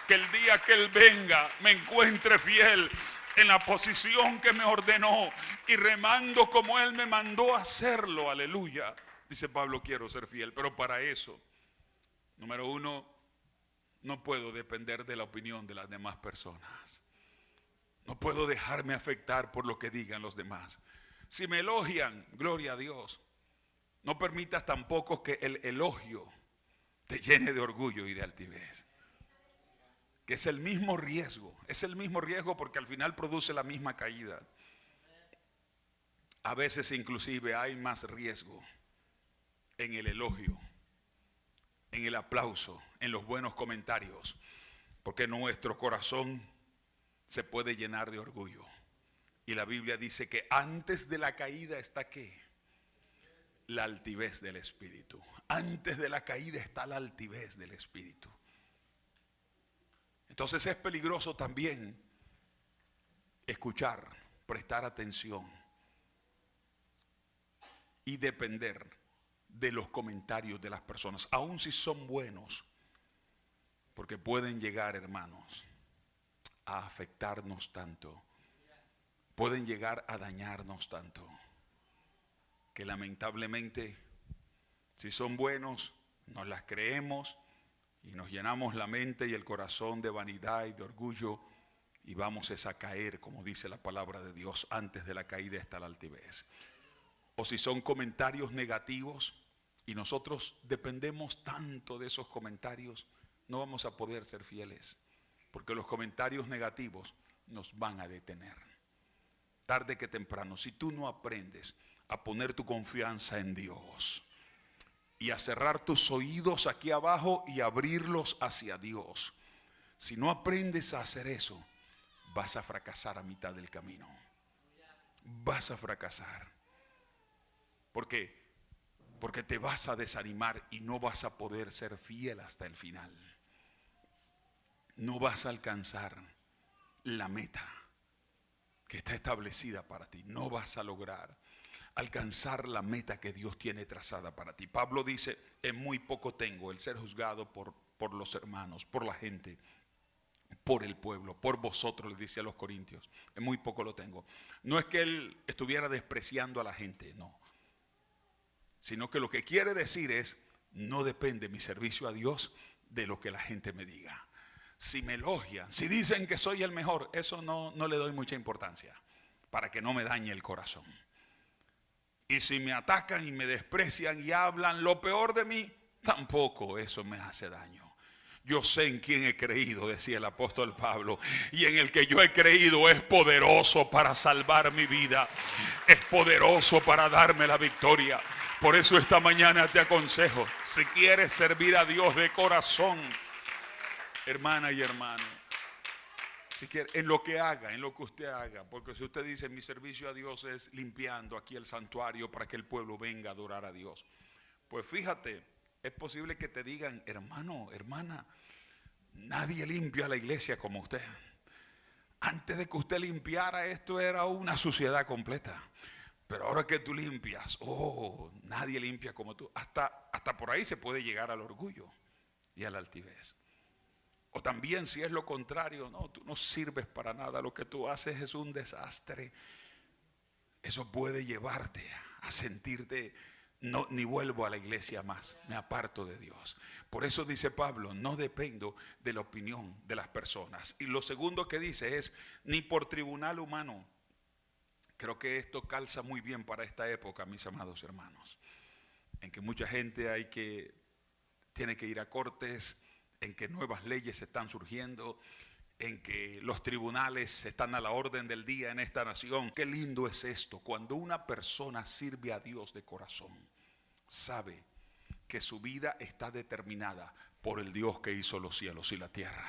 Que el día que Él venga me encuentre fiel en la posición que me ordenó y remando como Él me mandó a hacerlo. Aleluya. Dice Pablo, quiero ser fiel, pero para eso, número uno, no puedo depender de la opinión de las demás personas. No puedo dejarme afectar por lo que digan los demás. Si me elogian, gloria a Dios. No permitas tampoco que el elogio te llene de orgullo y de altivez. Que es el mismo riesgo. Es el mismo riesgo porque al final produce la misma caída. A veces inclusive hay más riesgo en el elogio, en el aplauso, en los buenos comentarios. Porque nuestro corazón se puede llenar de orgullo. Y la Biblia dice que antes de la caída está ¿qué? La altivez del espíritu. Antes de la caída está la altivez del espíritu. Entonces es peligroso también escuchar, prestar atención y depender de los comentarios de las personas, aun si son buenos, porque pueden llegar, hermanos, a afectarnos tanto, pueden llegar a dañarnos tanto, que lamentablemente, si son buenos, nos las creemos y nos llenamos la mente y el corazón de vanidad y de orgullo y vamos a caer, como dice la palabra de Dios, antes de la caída está la altivez. O si son comentarios negativos y nosotros dependemos tanto de esos comentarios, no vamos a poder ser fieles, porque los comentarios negativos nos van a detener. Tarde que temprano, si tú no aprendes a poner tu confianza en Dios y a cerrar tus oídos aquí abajo y abrirlos hacia Dios, si no aprendes a hacer eso, vas a fracasar a mitad del camino. Vas a fracasar. ¿Por qué? Porque te vas a desanimar y no vas a poder ser fiel hasta el final. No vas a alcanzar la meta que está establecida para ti. No vas a lograr alcanzar la meta que Dios tiene trazada para ti. Pablo dice, en muy poco tengo el ser juzgado por los hermanos, por la gente, por el pueblo, por vosotros, le dice a los corintios. En muy poco lo tengo. No es que él estuviera despreciando a la gente, no. Sino que lo que quiere decir es, no depende mi servicio a Dios de lo que la gente me diga. Si me elogian, si dicen que soy el mejor, eso no le doy mucha importancia, para que no me dañe el corazón. Y si me atacan y me desprecian y hablan lo peor de mí, tampoco eso me hace daño. Yo sé en quién he creído, decía el apóstol Pablo, y en el que yo he creído es poderoso para salvar mi vida, es poderoso para darme la victoria. Por eso esta mañana te aconsejo, si quieres servir a Dios de corazón, hermana y hermano, si quiere, en lo que haga, en lo que usted haga, porque si usted dice mi servicio a Dios es limpiando aquí el santuario para que el pueblo venga a adorar a Dios, pues fíjate, es posible que te digan, hermano, hermana, nadie limpia la iglesia como usted. Antes de que usted limpiara, esto era una suciedad completa. Pero ahora que tú limpias, nadie limpia como tú. Hasta por ahí se puede llegar al orgullo y a la altivez. O también si es lo contrario, no, tú no sirves para nada, lo que tú haces es un desastre. Eso puede llevarte a sentirte, no, ni vuelvo a la iglesia más, me aparto de Dios. Por eso dice Pablo, no dependo de la opinión de las personas. Y lo segundo que dice es, ni por tribunal humano. Creo que esto calza muy bien para esta época, mis amados hermanos, en que mucha gente tiene que ir a cortes, en que nuevas leyes están surgiendo, en que los tribunales están a la orden del día en esta nación. Qué lindo es esto, cuando una persona sirve a Dios de corazón, sabe que su vida está determinada por el Dios que hizo los cielos y la tierra.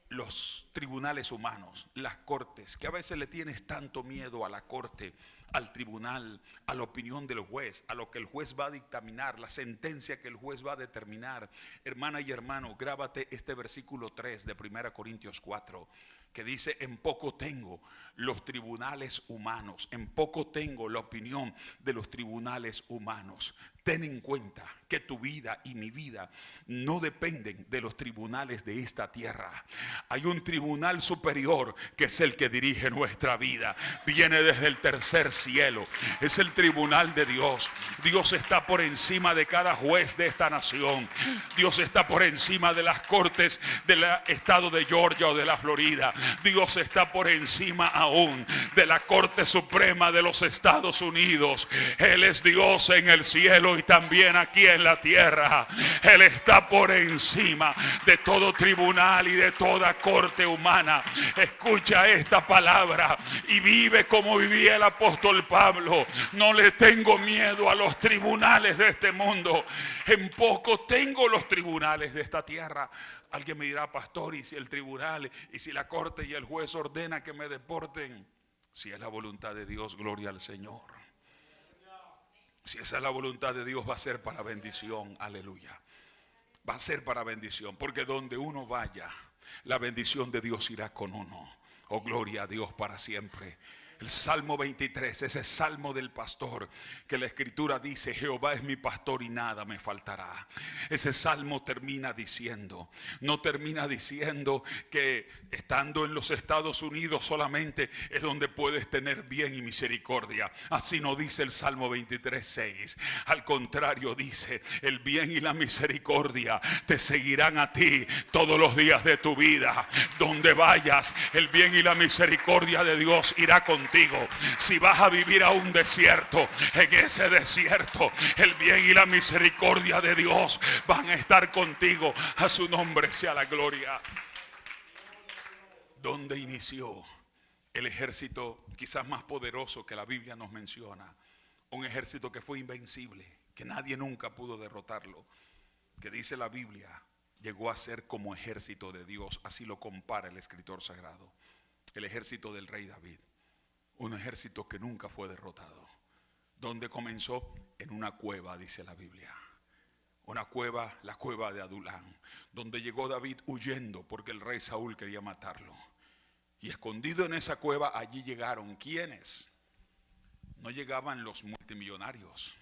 Los tribunales humanos, las cortes, que a veces le tienes tanto miedo a la corte, al tribunal, a la opinión del juez, a lo que el juez va a dictaminar, la sentencia que el juez va a determinar. Hermana y hermano, grábate este versículo 3 de 1 Corintios 4, que dice, en poco tengo los tribunales humanos, en poco tengo la opinión de los tribunales humanos. ten en cuenta que tu vida y mi vida no dependen de los tribunales de esta tierra. Hay un tribunal superior que es el que dirige nuestra vida. Viene desde el tercer cielo. Es el tribunal de Dios. Dios está por encima de cada juez de esta nación. Dios está por encima de las cortes del estado de Georgia o de la Florida. Dios está por encima aún de la Corte Suprema de los Estados Unidos. Él es Dios en el cielo y también aquí en la tierra. Él está por encima de todo tribunal y de toda corte humana. Escucha esta palabra y vive como vivía el apóstol Pablo. No le tengo miedo a los tribunales de este mundo. En poco tengo los tribunales de esta tierra. Alguien me dirá: pastor, ¿y si el tribunal y si la corte y el juez ordena que me deporten? Si es la voluntad de Dios, gloria al Señor. Si esa es la voluntad de Dios, va a ser para bendición, aleluya. Va a ser para bendición, porque donde uno vaya, la bendición de Dios irá con uno. Oh, gloria a Dios para siempre. El Salmo 23, ese salmo del pastor, que la escritura dice: Jehová es mi pastor y nada me faltará. Ese salmo termina diciendo, no termina diciendo que estando en los Estados Unidos solamente es donde puedes tener bien y misericordia. Así no dice el Salmo 23, 6. Al contrario, dice: el bien y la misericordia te seguirán a ti todos los días de tu vida. Donde vayas, el bien y la misericordia de Dios irá contigo. Si vas a vivir a un desierto, en ese desierto el bien y la misericordia de Dios van a estar contigo. A su nombre sea la gloria. Donde inició el ejército quizás más poderoso que la Biblia nos menciona, un ejército que fue invencible, que nadie nunca pudo derrotarlo, que dice la Biblia llegó a ser como ejército de Dios. Así lo compara el escritor sagrado. El ejército del rey David, un ejército que nunca fue derrotado. ¿Dónde comenzó? En una cueva, dice la Biblia. Una cueva, la cueva de Adulán, donde llegó David huyendo porque el rey Saúl quería matarlo. Y escondido en esa cueva, allí llegaron, ¿quiénes? No llegaban los multimillonarios,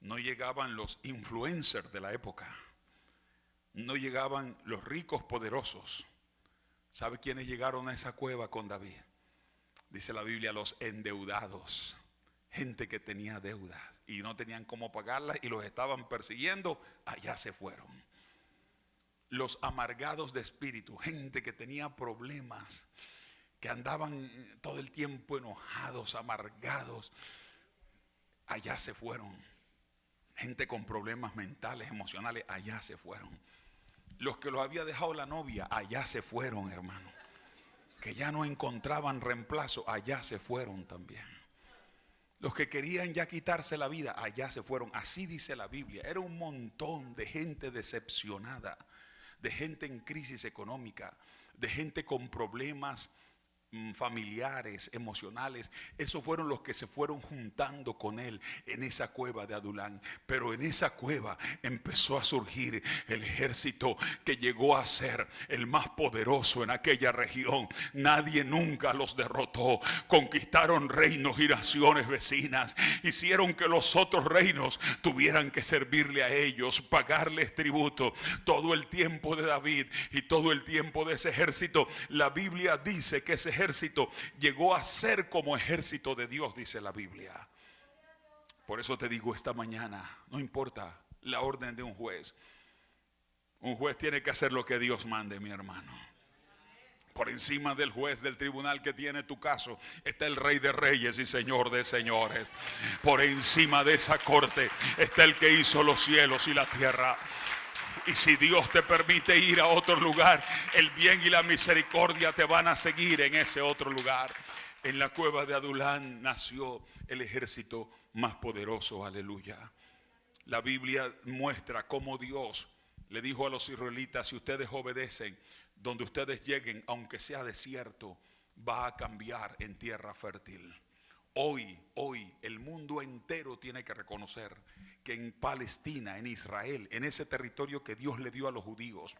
no llegaban los influencers de la época, no llegaban los ricos poderosos. ¿Sabe quiénes llegaron a esa cueva con David? Dice la Biblia: los endeudados, gente que tenía deudas y no tenían cómo pagarlas y los estaban persiguiendo, allá se fueron. Los amargados de espíritu, gente que tenía problemas, que andaban todo el tiempo enojados, amargados, allá se fueron. Gente con problemas mentales, emocionales, allá se fueron. Los que los había dejado la novia, allá se fueron, hermano. Que ya no encontraban reemplazo, allá se fueron también. Los que querían ya quitarse la vida, allá se fueron. Así dice la Biblia. Era un montón de gente decepcionada, de gente en crisis económica, de gente con problemas familiares, emocionales. Esos fueron los que se fueron juntando con él en esa cueva de Adulán. Pero en esa cueva empezó a surgir el ejército que llegó a ser el más poderoso en aquella región. Nadie nunca los derrotó. Conquistaron reinos y naciones vecinas. Hicieron que los otros reinos tuvieran que servirle a ellos, pagarles tributo. Todo el tiempo de David y todo el tiempo de ese ejército, la Biblia dice que ese ejército llegó a ser como ejército de Dios, dice la Biblia. Por eso te digo esta mañana, no importa la orden de un juez tiene que hacer lo que Dios mande, mi hermano. Por encima del juez del tribunal que tiene tu caso está el Rey de Reyes y Señor de Señores. Por encima de esa corte está el que hizo los cielos y la tierra. Y si Dios te permite ir a otro lugar, el bien y la misericordia te van a seguir en ese otro lugar. En la cueva de Adulán nació el ejército más poderoso, aleluya. La Biblia muestra cómo Dios le dijo a los israelitas: si ustedes obedecen, donde ustedes lleguen, aunque sea desierto, va a cambiar en tierra fértil. Hoy el mundo entero tiene que reconocer que en Palestina, en Israel, en ese territorio que Dios le dio a los judíos,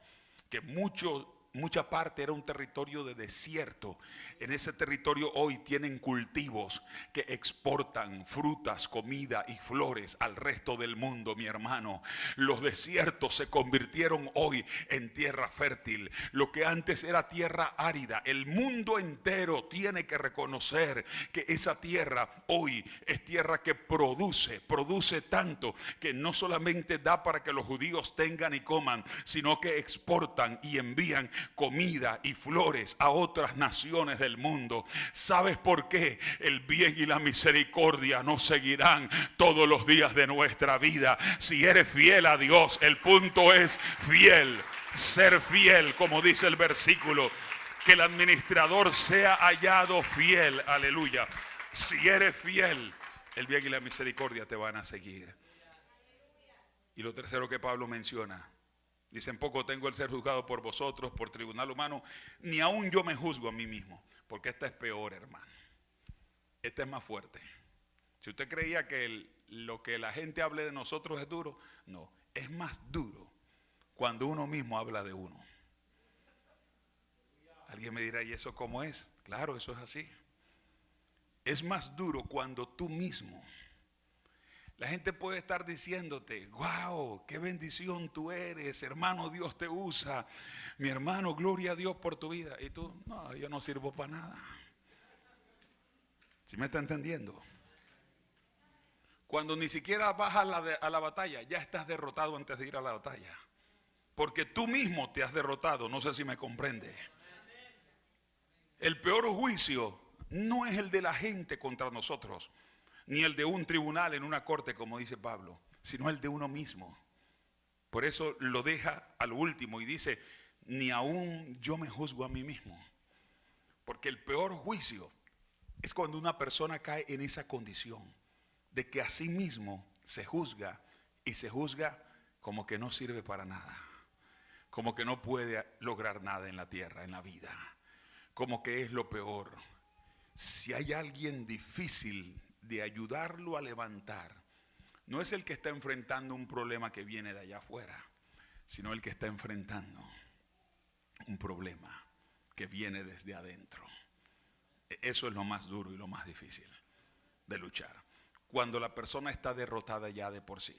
que muchos mucha parte era un territorio de desierto. En ese territorio hoy tienen cultivos que exportan frutas, comida y flores al resto del mundo, mi hermano. Los desiertos se convirtieron hoy en tierra fértil. Lo que antes era tierra árida, el mundo entero tiene que reconocer que esa tierra hoy es tierra que produce tanto que no solamente da para que los judíos tengan y coman, sino que exportan y envían comida y flores a otras naciones del mundo. ¿Sabes por qué? El bien y la misericordia nos seguirán todos los días de nuestra vida. Si eres fiel a Dios, el punto es fiel, ser fiel, como dice el versículo, que el administrador sea hallado fiel. Aleluya. Si eres fiel, el bien y la misericordia te van a seguir. Y lo tercero que Pablo menciona, dice: en poco tengo el ser juzgado por vosotros, por tribunal humano, ni aún yo me juzgo a mí mismo. Porque esta es peor, hermano. Esta es más fuerte. Si usted creía que lo que la gente hable de nosotros es duro, no, es más duro cuando uno mismo habla de uno. Alguien me dirá: ¿y eso cómo es? Claro, eso es así. Es más duro cuando tú mismo. La gente puede estar diciéndote: wow, qué bendición tú eres, hermano, Dios te usa, mi hermano, gloria a Dios por tu vida. Y tú: no, yo no sirvo para nada. ¿Sí me está entendiendo? Cuando ni siquiera vas a la batalla, ya estás derrotado antes de ir a la batalla. Porque tú mismo te has derrotado, no sé si me comprende. El peor juicio no es el de la gente contra nosotros, ni el de un tribunal en una corte, como dice Pablo, sino el de uno mismo. Por eso lo deja al último y dice: ni aún yo me juzgo a mí mismo. Porque el peor juicio es cuando una persona cae en esa condición de que a sí mismo se juzga, y se juzga como que no sirve para nada, como que no puede lograr nada en la tierra, en la vida, como que es lo peor. Si hay alguien difícil de ayudarlo a levantar, no es el que está enfrentando un problema que viene de allá afuera, sino el que está enfrentando un problema que viene desde adentro. Eso es lo más duro y lo más difícil de luchar. Cuando la persona está derrotada ya de por sí,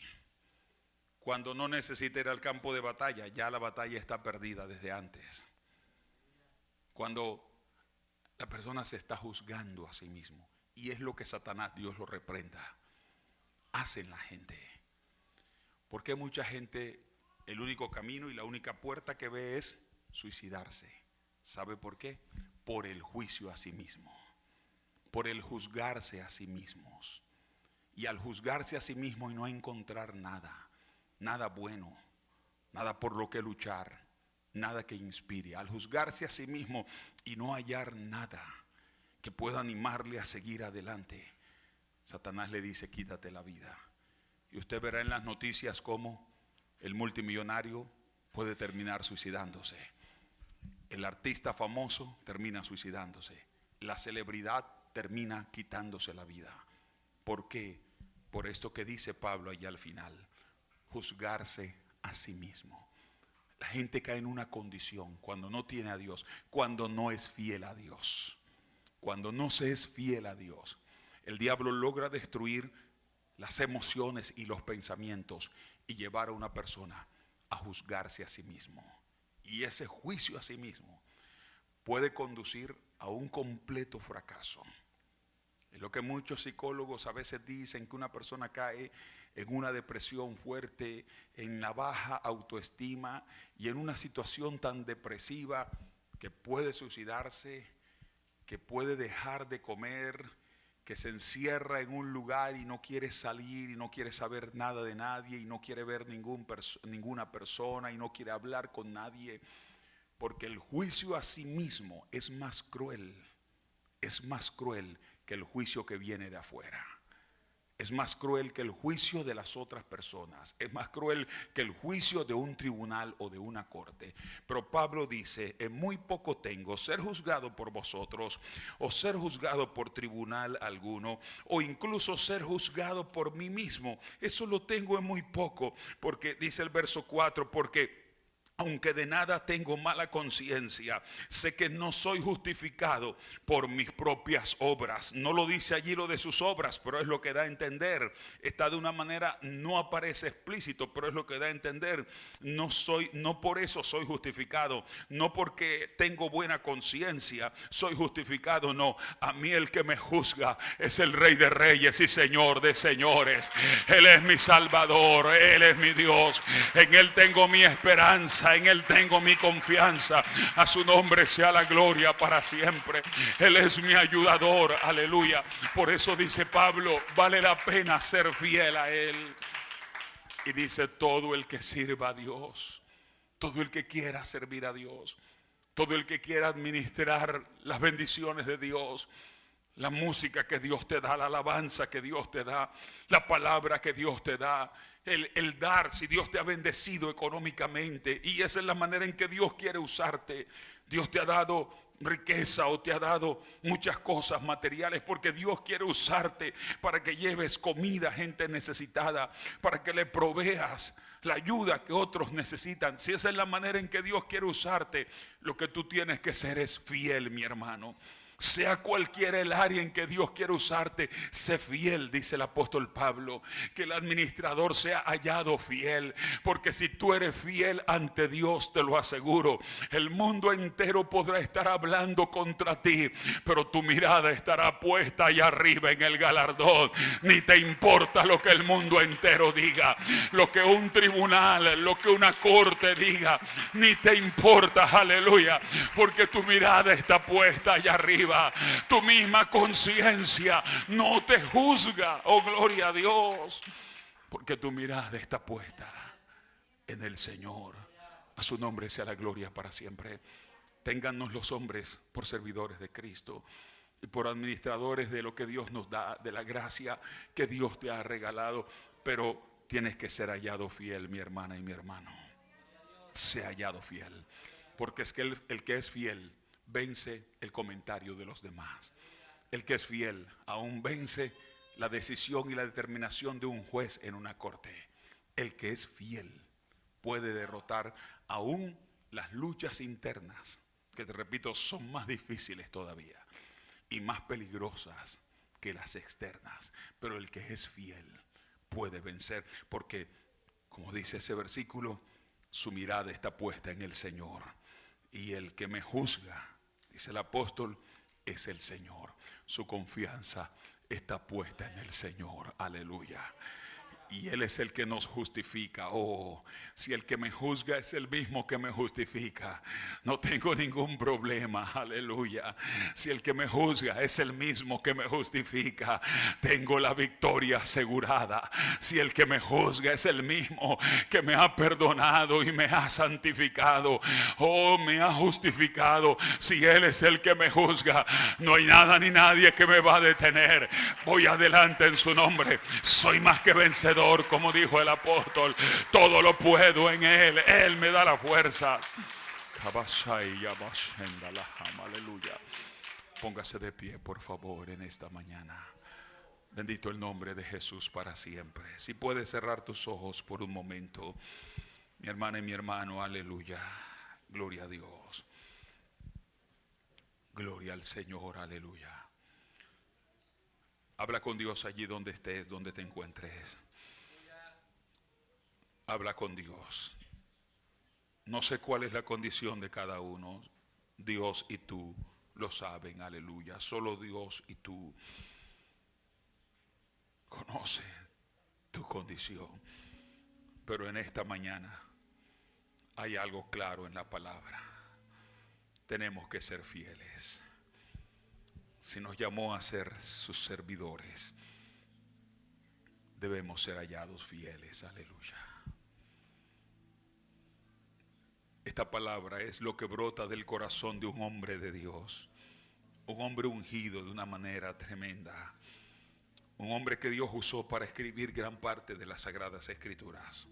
cuando no necesita ir al campo de batalla, ya la batalla está perdida desde antes. Cuando la persona se está juzgando a sí mismo, y es lo que Satanás, Dios lo reprenda, hace en la gente. Porque mucha gente, el único camino y la única puerta que ve es suicidarse. ¿Sabe por qué? Por el juicio a sí mismo, por el juzgarse a sí mismos. Y al juzgarse a sí mismo y no encontrar nada bueno, nada por lo que luchar, nada que inspire, al juzgarse a sí mismo y no hallar nada que pueda animarle a seguir adelante, Satanás le dice: quítate la vida. Y usted verá en las noticias cómo el multimillonario puede terminar suicidándose, el artista famoso termina suicidándose, la celebridad termina quitándose la vida. ¿Por qué? Por esto que dice Pablo allá al final: juzgarse a sí mismo. La gente cae en una condición cuando no tiene a Dios, cuando no es fiel a Dios. Cuando no se es fiel a Dios, el diablo logra destruir las emociones y los pensamientos y llevar a una persona a juzgarse a sí mismo. Y ese juicio a sí mismo puede conducir a un completo fracaso. Es lo que muchos psicólogos a veces dicen, que una persona cae en una depresión fuerte, en la baja autoestima y en una situación tan depresiva que puede suicidarse, que puede dejar de comer, que se encierra en un lugar y no quiere salir y no quiere saber nada de nadie y no quiere ver ninguna persona y no quiere hablar con nadie, porque el juicio a sí mismo es más cruel que el juicio que viene de afuera. Es más cruel que el juicio de las otras personas. Es más cruel que el juicio de un tribunal o de una corte. Pero Pablo dice: en muy poco tengo ser juzgado por vosotros, o ser juzgado por tribunal alguno, o incluso ser juzgado por mí mismo. Eso lo tengo en muy poco, porque dice el verso 4, porque Aunque de nada tengo mala conciencia, sé que no soy justificado por mis propias obras. No lo dice allí lo de sus obras, pero es lo que da a entender. Está de una manera, no aparece explícito, pero es lo que da a entender. No por eso soy justificado, no porque tengo buena conciencia soy justificado, no. A mí el que me juzga es el Rey de Reyes y Señor de Señores. Él es mi Salvador, Él es mi Dios. En Él tengo mi esperanza, en Él tengo mi confianza. A su nombre sea la gloria para siempre. Él es mi ayudador, aleluya. Por eso dice Pablo, vale la pena ser fiel a Él. Y dice, todo el que sirva a Dios, todo el que quiera servir a Dios, todo el que quiera administrar las bendiciones de Dios, la música que Dios te da, la alabanza que Dios te da, la palabra que Dios te da, el dar, si Dios te ha bendecido económicamente, y esa es la manera en que Dios quiere usarte. Dios te ha dado riqueza o te ha dado muchas cosas materiales, porque Dios quiere usarte para que lleves comida a gente necesitada, para que le proveas la ayuda que otros necesitan. Si esa es la manera en que Dios quiere usarte, lo que tú tienes que ser es fiel, mi hermano. Sea cualquiera el área en que Dios quiere usarte, sé fiel, dice el apóstol Pablo. Que el administrador sea hallado fiel, porque si tú eres fiel ante Dios, te lo aseguro, el mundo entero podrá estar hablando contra ti, pero tu mirada estará puesta allá arriba en el galardón. Ni te importa lo que el mundo entero diga, lo que un tribunal, lo que una corte diga, ni te importa, aleluya, porque tu mirada está puesta allá arriba. Tu misma conciencia no te juzga, oh gloria a Dios, porque tu mirada está puesta en el Señor. A su nombre sea la gloria para siempre. Téngannos los hombres por servidores de Cristo y por administradores de lo que Dios nos da, de la gracia que Dios te ha regalado, pero tienes que ser hallado fiel, mi hermana y mi hermano. Sé hallado fiel, porque es que el que es fiel vence el comentario de los demás. El que es fiel aún vence la decisión y la determinación de un juez en una corte. El que es fiel puede derrotar aún las luchas internas, que te repito, son más difíciles todavía y más peligrosas que las externas. Pero el que es fiel puede vencer, porque, como dice ese versículo, su mirada está puesta en el Señor. Y el que me juzga, dice el apóstol, es el Señor. Su confianza está puesta en el Señor. Aleluya. Y Él es el que nos justifica. Oh, si el que me juzga es el mismo que me justifica, no tengo ningún problema. Aleluya. Si el que me juzga es el mismo que me justifica, tengo la victoria asegurada. Si el que me juzga es el mismo que me ha perdonado y me ha santificado, oh, me ha justificado. Si Él es el que me juzga, no hay nada ni nadie que me va a detener. Voy adelante en su nombre. Soy más que vencedor. Como dijo el apóstol, todo lo puedo en Él, Él me da la fuerza. Aleluya. Póngase de pie, por favor, en esta mañana. Bendito el nombre de Jesús para siempre. Si puedes cerrar tus ojos por un momento, mi hermana y mi hermano, aleluya. Gloria a Dios. Gloria al Señor, aleluya. Habla con Dios allí donde estés, donde te encuentres. Habla con Dios. No sé cuál es la condición de cada uno. Dios y tú lo saben, aleluya. Solo Dios y tú conocen tu condición. Pero en esta mañana hay algo claro en la palabra. Tenemos que ser fieles. Si nos llamó a ser sus servidores, debemos ser hallados fieles, aleluya. Esta palabra es lo que brota del corazón de un hombre de Dios, un hombre ungido de una manera tremenda, un hombre que Dios usó para escribir gran parte de las Sagradas Escrituras.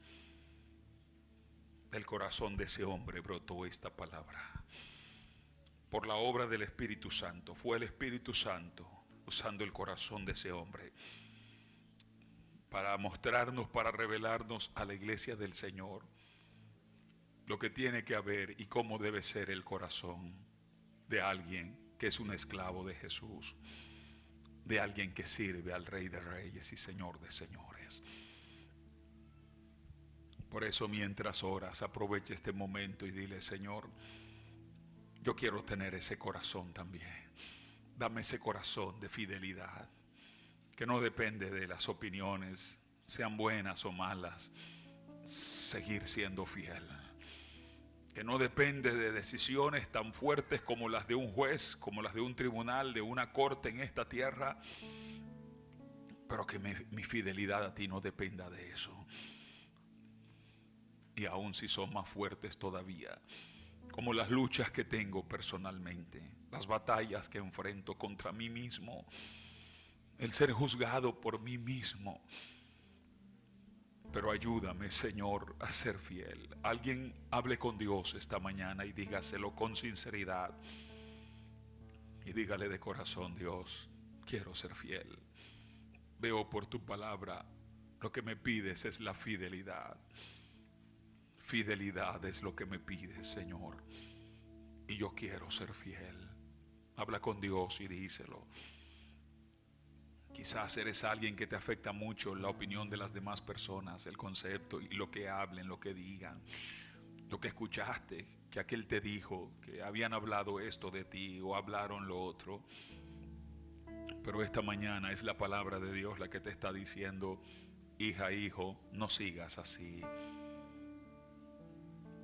Del corazón de ese hombre brotó esta palabra. Por la obra del Espíritu Santo, fue el Espíritu Santo usando el corazón de ese hombre para mostrarnos, para revelarnos a la iglesia del Señor lo que tiene que haber y cómo debe ser el corazón de alguien que es un esclavo de Jesús, de alguien que sirve al Rey de Reyes y Señor de Señores. Por eso, mientras oras, aprovecha este momento y dile: Señor, yo quiero tener ese corazón también. Dame ese corazón de fidelidad, que no depende de las opiniones, sean buenas o malas, seguir siendo fiel. Que no depende de decisiones tan fuertes como las de un juez, como las de un tribunal, de una corte en esta tierra, pero que mi fidelidad a ti no dependa de eso. Y aun si son más fuertes todavía, como las luchas que tengo personalmente, las batallas que enfrento contra mí mismo, el ser juzgado por mí mismo. Pero ayúdame, Señor, a ser fiel. Alguien hable con Dios esta mañana y dígaselo con sinceridad. Y dígale de corazón: Dios, quiero ser fiel. Veo por tu palabra, lo que me pides es la fidelidad. Fidelidad es lo que me pides, Señor. Y yo quiero ser fiel. Habla con Dios y díselo. Quizás eres alguien que te afecta mucho la opinión de las demás personas, el concepto y lo que hablen, lo que digan, lo que escuchaste, que aquel te dijo, que habían hablado esto de ti o hablaron lo otro. Pero esta mañana es la palabra de Dios la que te está diciendo: hija, hijo, no sigas así.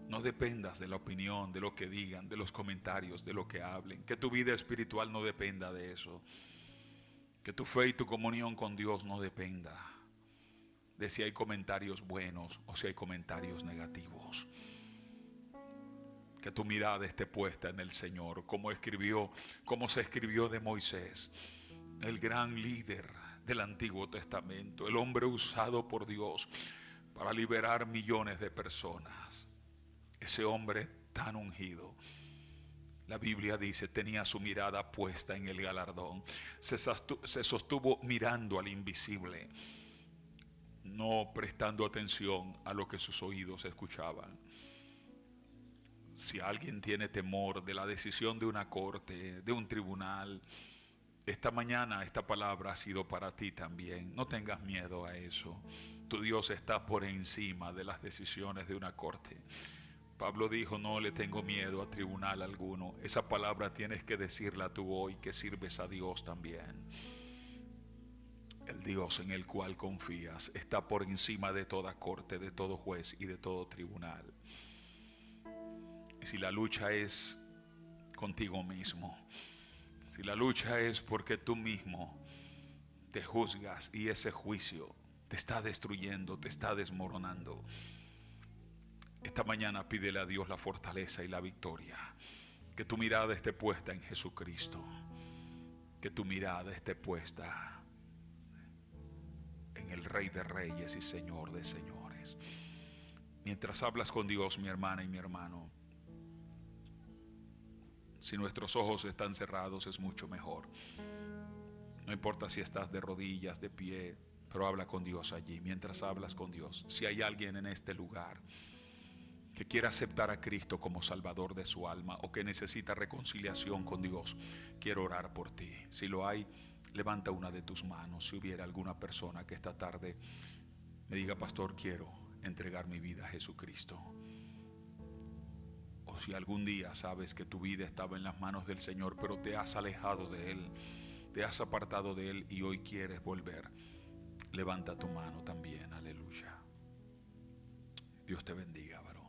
No dependas de la opinión, de lo que digan, de los comentarios, de lo que hablen. Que tu vida espiritual no dependa de eso. Que tu fe y tu comunión con Dios no dependa de si hay comentarios buenos o si hay comentarios negativos. Que tu mirada esté puesta en el Señor, como se escribió de Moisés, el gran líder del Antiguo Testamento, el hombre usado por Dios para liberar millones de personas. Ese hombre tan ungido, la Biblia dice, tenía su mirada puesta en el galardón. Se sostuvo mirando al invisible, no prestando atención a lo que sus oídos escuchaban. Si alguien tiene temor de la decisión de una corte, de un tribunal, esta mañana esta palabra ha sido para ti también. No tengas miedo a eso. Tu Dios está por encima de las decisiones de una corte. Pablo dijo: no le tengo miedo a tribunal alguno. Esa palabra tienes que decirla tú hoy, que sirves a Dios también. El Dios en el cual confías está por encima de toda corte, de todo juez y de todo tribunal. Y si la lucha es contigo mismo, si la lucha es porque tú mismo te juzgas y ese juicio te está destruyendo, te está desmoronando, esta mañana pídele a Dios la fortaleza y la victoria. Que tu mirada esté puesta en Jesucristo. Que tu mirada esté puesta en el Rey de Reyes y Señor de Señores. Mientras hablas con Dios, mi hermana y mi hermano, si nuestros ojos están cerrados es mucho mejor. No importa si estás de rodillas, de pie, pero habla con Dios allí. Mientras hablas con Dios, si hay alguien en este lugar que quiera aceptar a Cristo como Salvador de su alma o que necesita reconciliación con Dios, quiero orar por ti. Si lo hay, levanta una de tus manos. Si hubiera alguna persona que esta tarde me diga: pastor, quiero entregar mi vida a Jesucristo. O si algún día sabes que tu vida estaba en las manos del Señor, pero te has alejado de Él, te has apartado de Él y hoy quieres volver, levanta tu mano también. Aleluya. Dios te bendiga, varón.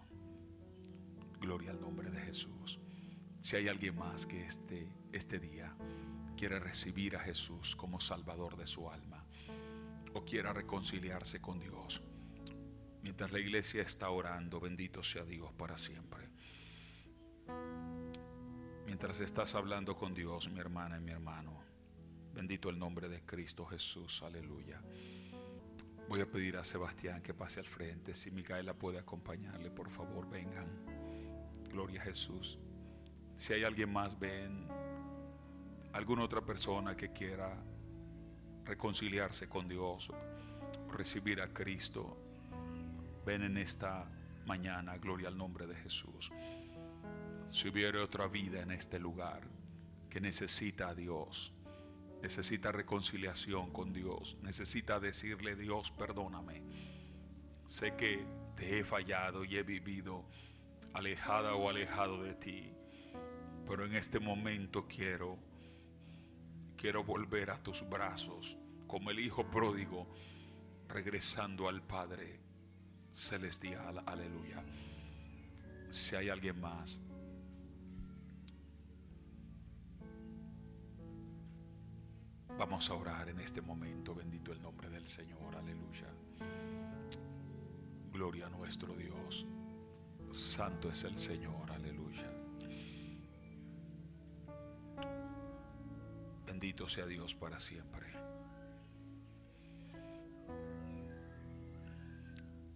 Gloria al nombre de Jesús. Si hay alguien más que este día quiere recibir a Jesús como Salvador de su alma o quiera reconciliarse con Dios, mientras la iglesia está orando, bendito sea Dios para siempre. Mientras estás hablando con Dios, mi hermana y mi hermano, bendito el nombre de Cristo Jesús, aleluya. Voy a pedir a Sebastián que pase al frente. Si Micaela puede acompañarle, por favor, vengan. Gloria a Jesús. Si hay alguien más, ven. Alguna otra persona que quiera reconciliarse con Dios, recibir a Cristo, ven en esta mañana. Gloria al nombre de Jesús. Si hubiera otra vida en este lugar que necesita a Dios, necesita reconciliación con Dios, necesita decirle: Dios, perdóname, sé que te he fallado y he vivido alejada o alejado de ti, pero en este momento quiero volver a tus brazos, como el hijo pródigo regresando al Padre celestial. Aleluya. Si hay alguien más, vamos a orar en este momento. Bendito el nombre del Señor. Aleluya. Gloria a nuestro Dios. Santo es el Señor. Aleluya. Bendito sea Dios para siempre.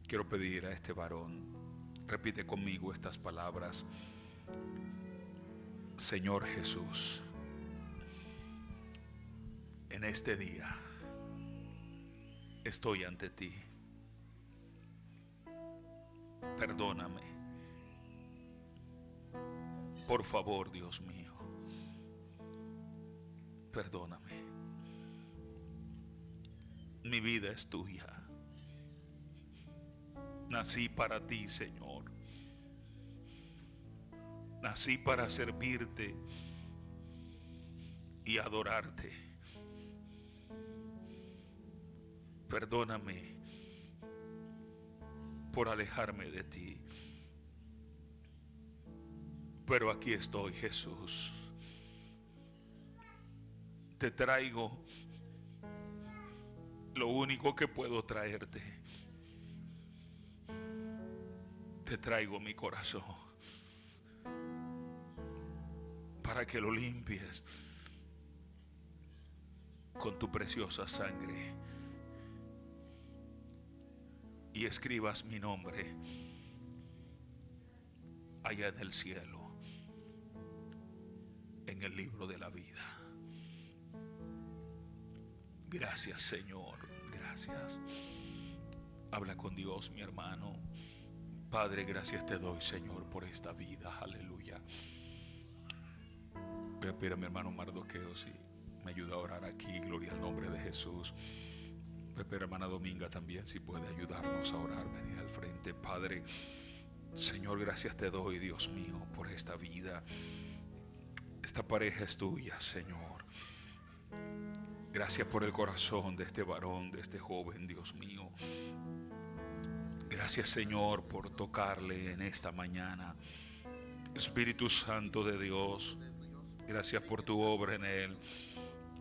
Quiero pedir a este varón, repite conmigo estas palabras: Señor Jesús, en este día estoy ante ti. Perdóname. Por favor, Dios mío, perdóname. Mi vida es tuya. Nací para ti, Señor. Nací para servirte y adorarte. Perdóname por alejarme de ti. Pero aquí estoy, Jesús. Te traigo lo único que puedo traerte. Te traigo mi corazón para que lo limpies con tu preciosa sangre y escribas mi nombre allá en el cielo, en el libro de la vida. Gracias, Señor, gracias. Habla con Dios, mi hermano. Padre, gracias te doy, Señor, por esta vida. Aleluya. Voy a pedir a mi hermano Mardoqueo si me ayuda a orar aquí. Gloria al nombre de Jesús. Voy a pedir a hermana Dominga también si puede ayudarnos a orar. Venir al frente. Padre, Señor, gracias te doy, Dios mío, por esta vida. Esta pareja es tuya, Señor. Gracias por el corazón de este varón, de este joven, Dios mío. Gracias, Señor, por tocarle en esta mañana. Espíritu Santo de Dios, gracias por tu obra en él.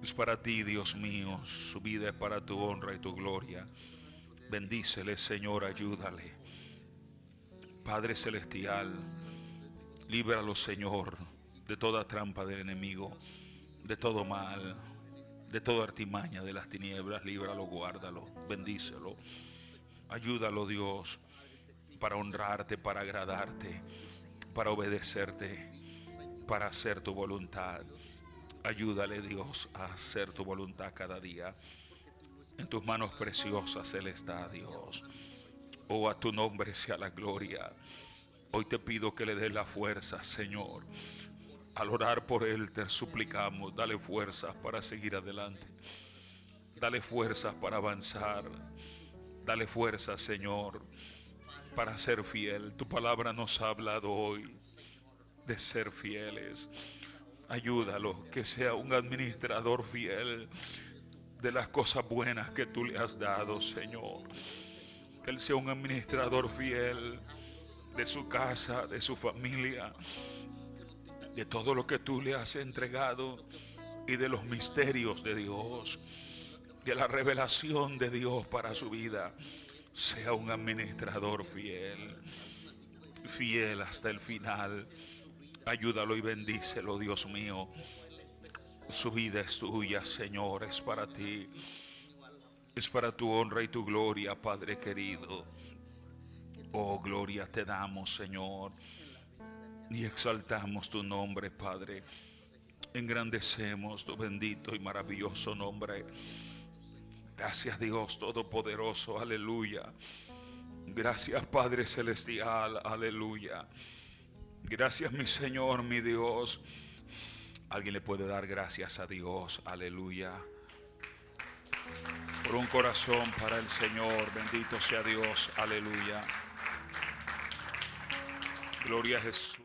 Es para ti, Dios mío. Su vida es para tu honra y tu gloria. Bendícele, Señor, ayúdale. Padre celestial, líbralo, Señor, de toda trampa del enemigo, de todo mal, de toda artimaña de las tinieblas. Líbralo, guárdalo, bendícelo. Ayúdalo, Dios, para honrarte, para agradarte, para obedecerte, para hacer tu voluntad. Ayúdale, Dios, a hacer tu voluntad cada día. En tus manos preciosas Él está, Dios. Oh, a tu nombre sea la gloria. Hoy te pido que le des la fuerza, Señor. Al orar por Él te suplicamos, dale fuerzas para seguir adelante. Dale fuerzas para avanzar. Dale fuerzas, Señor, para ser fiel. Tu palabra nos ha hablado hoy de ser fieles. Ayúdalo, que sea un administrador fiel de las cosas buenas que tú le has dado, Señor. Que Él sea un administrador fiel de su casa, de su familia, de todo lo que tú le has entregado y de los misterios de Dios, de la revelación de Dios para su vida. Sea un administrador fiel, fiel hasta el final. Ayúdalo y bendícelo, Dios mío. Su vida es tuya, Señor, es para ti. Es para tu honra y tu gloria, Padre querido. Oh, gloria te damos, Señor, y exaltamos tu nombre, Padre. Engrandecemos tu bendito y maravilloso nombre. Gracias, Dios Todopoderoso, aleluya. Gracias, Padre Celestial, aleluya. Gracias, mi Señor, mi Dios. Alguien le puede dar gracias a Dios, aleluya. Por un corazón para el Señor, bendito sea Dios, aleluya. Gloria a Jesús.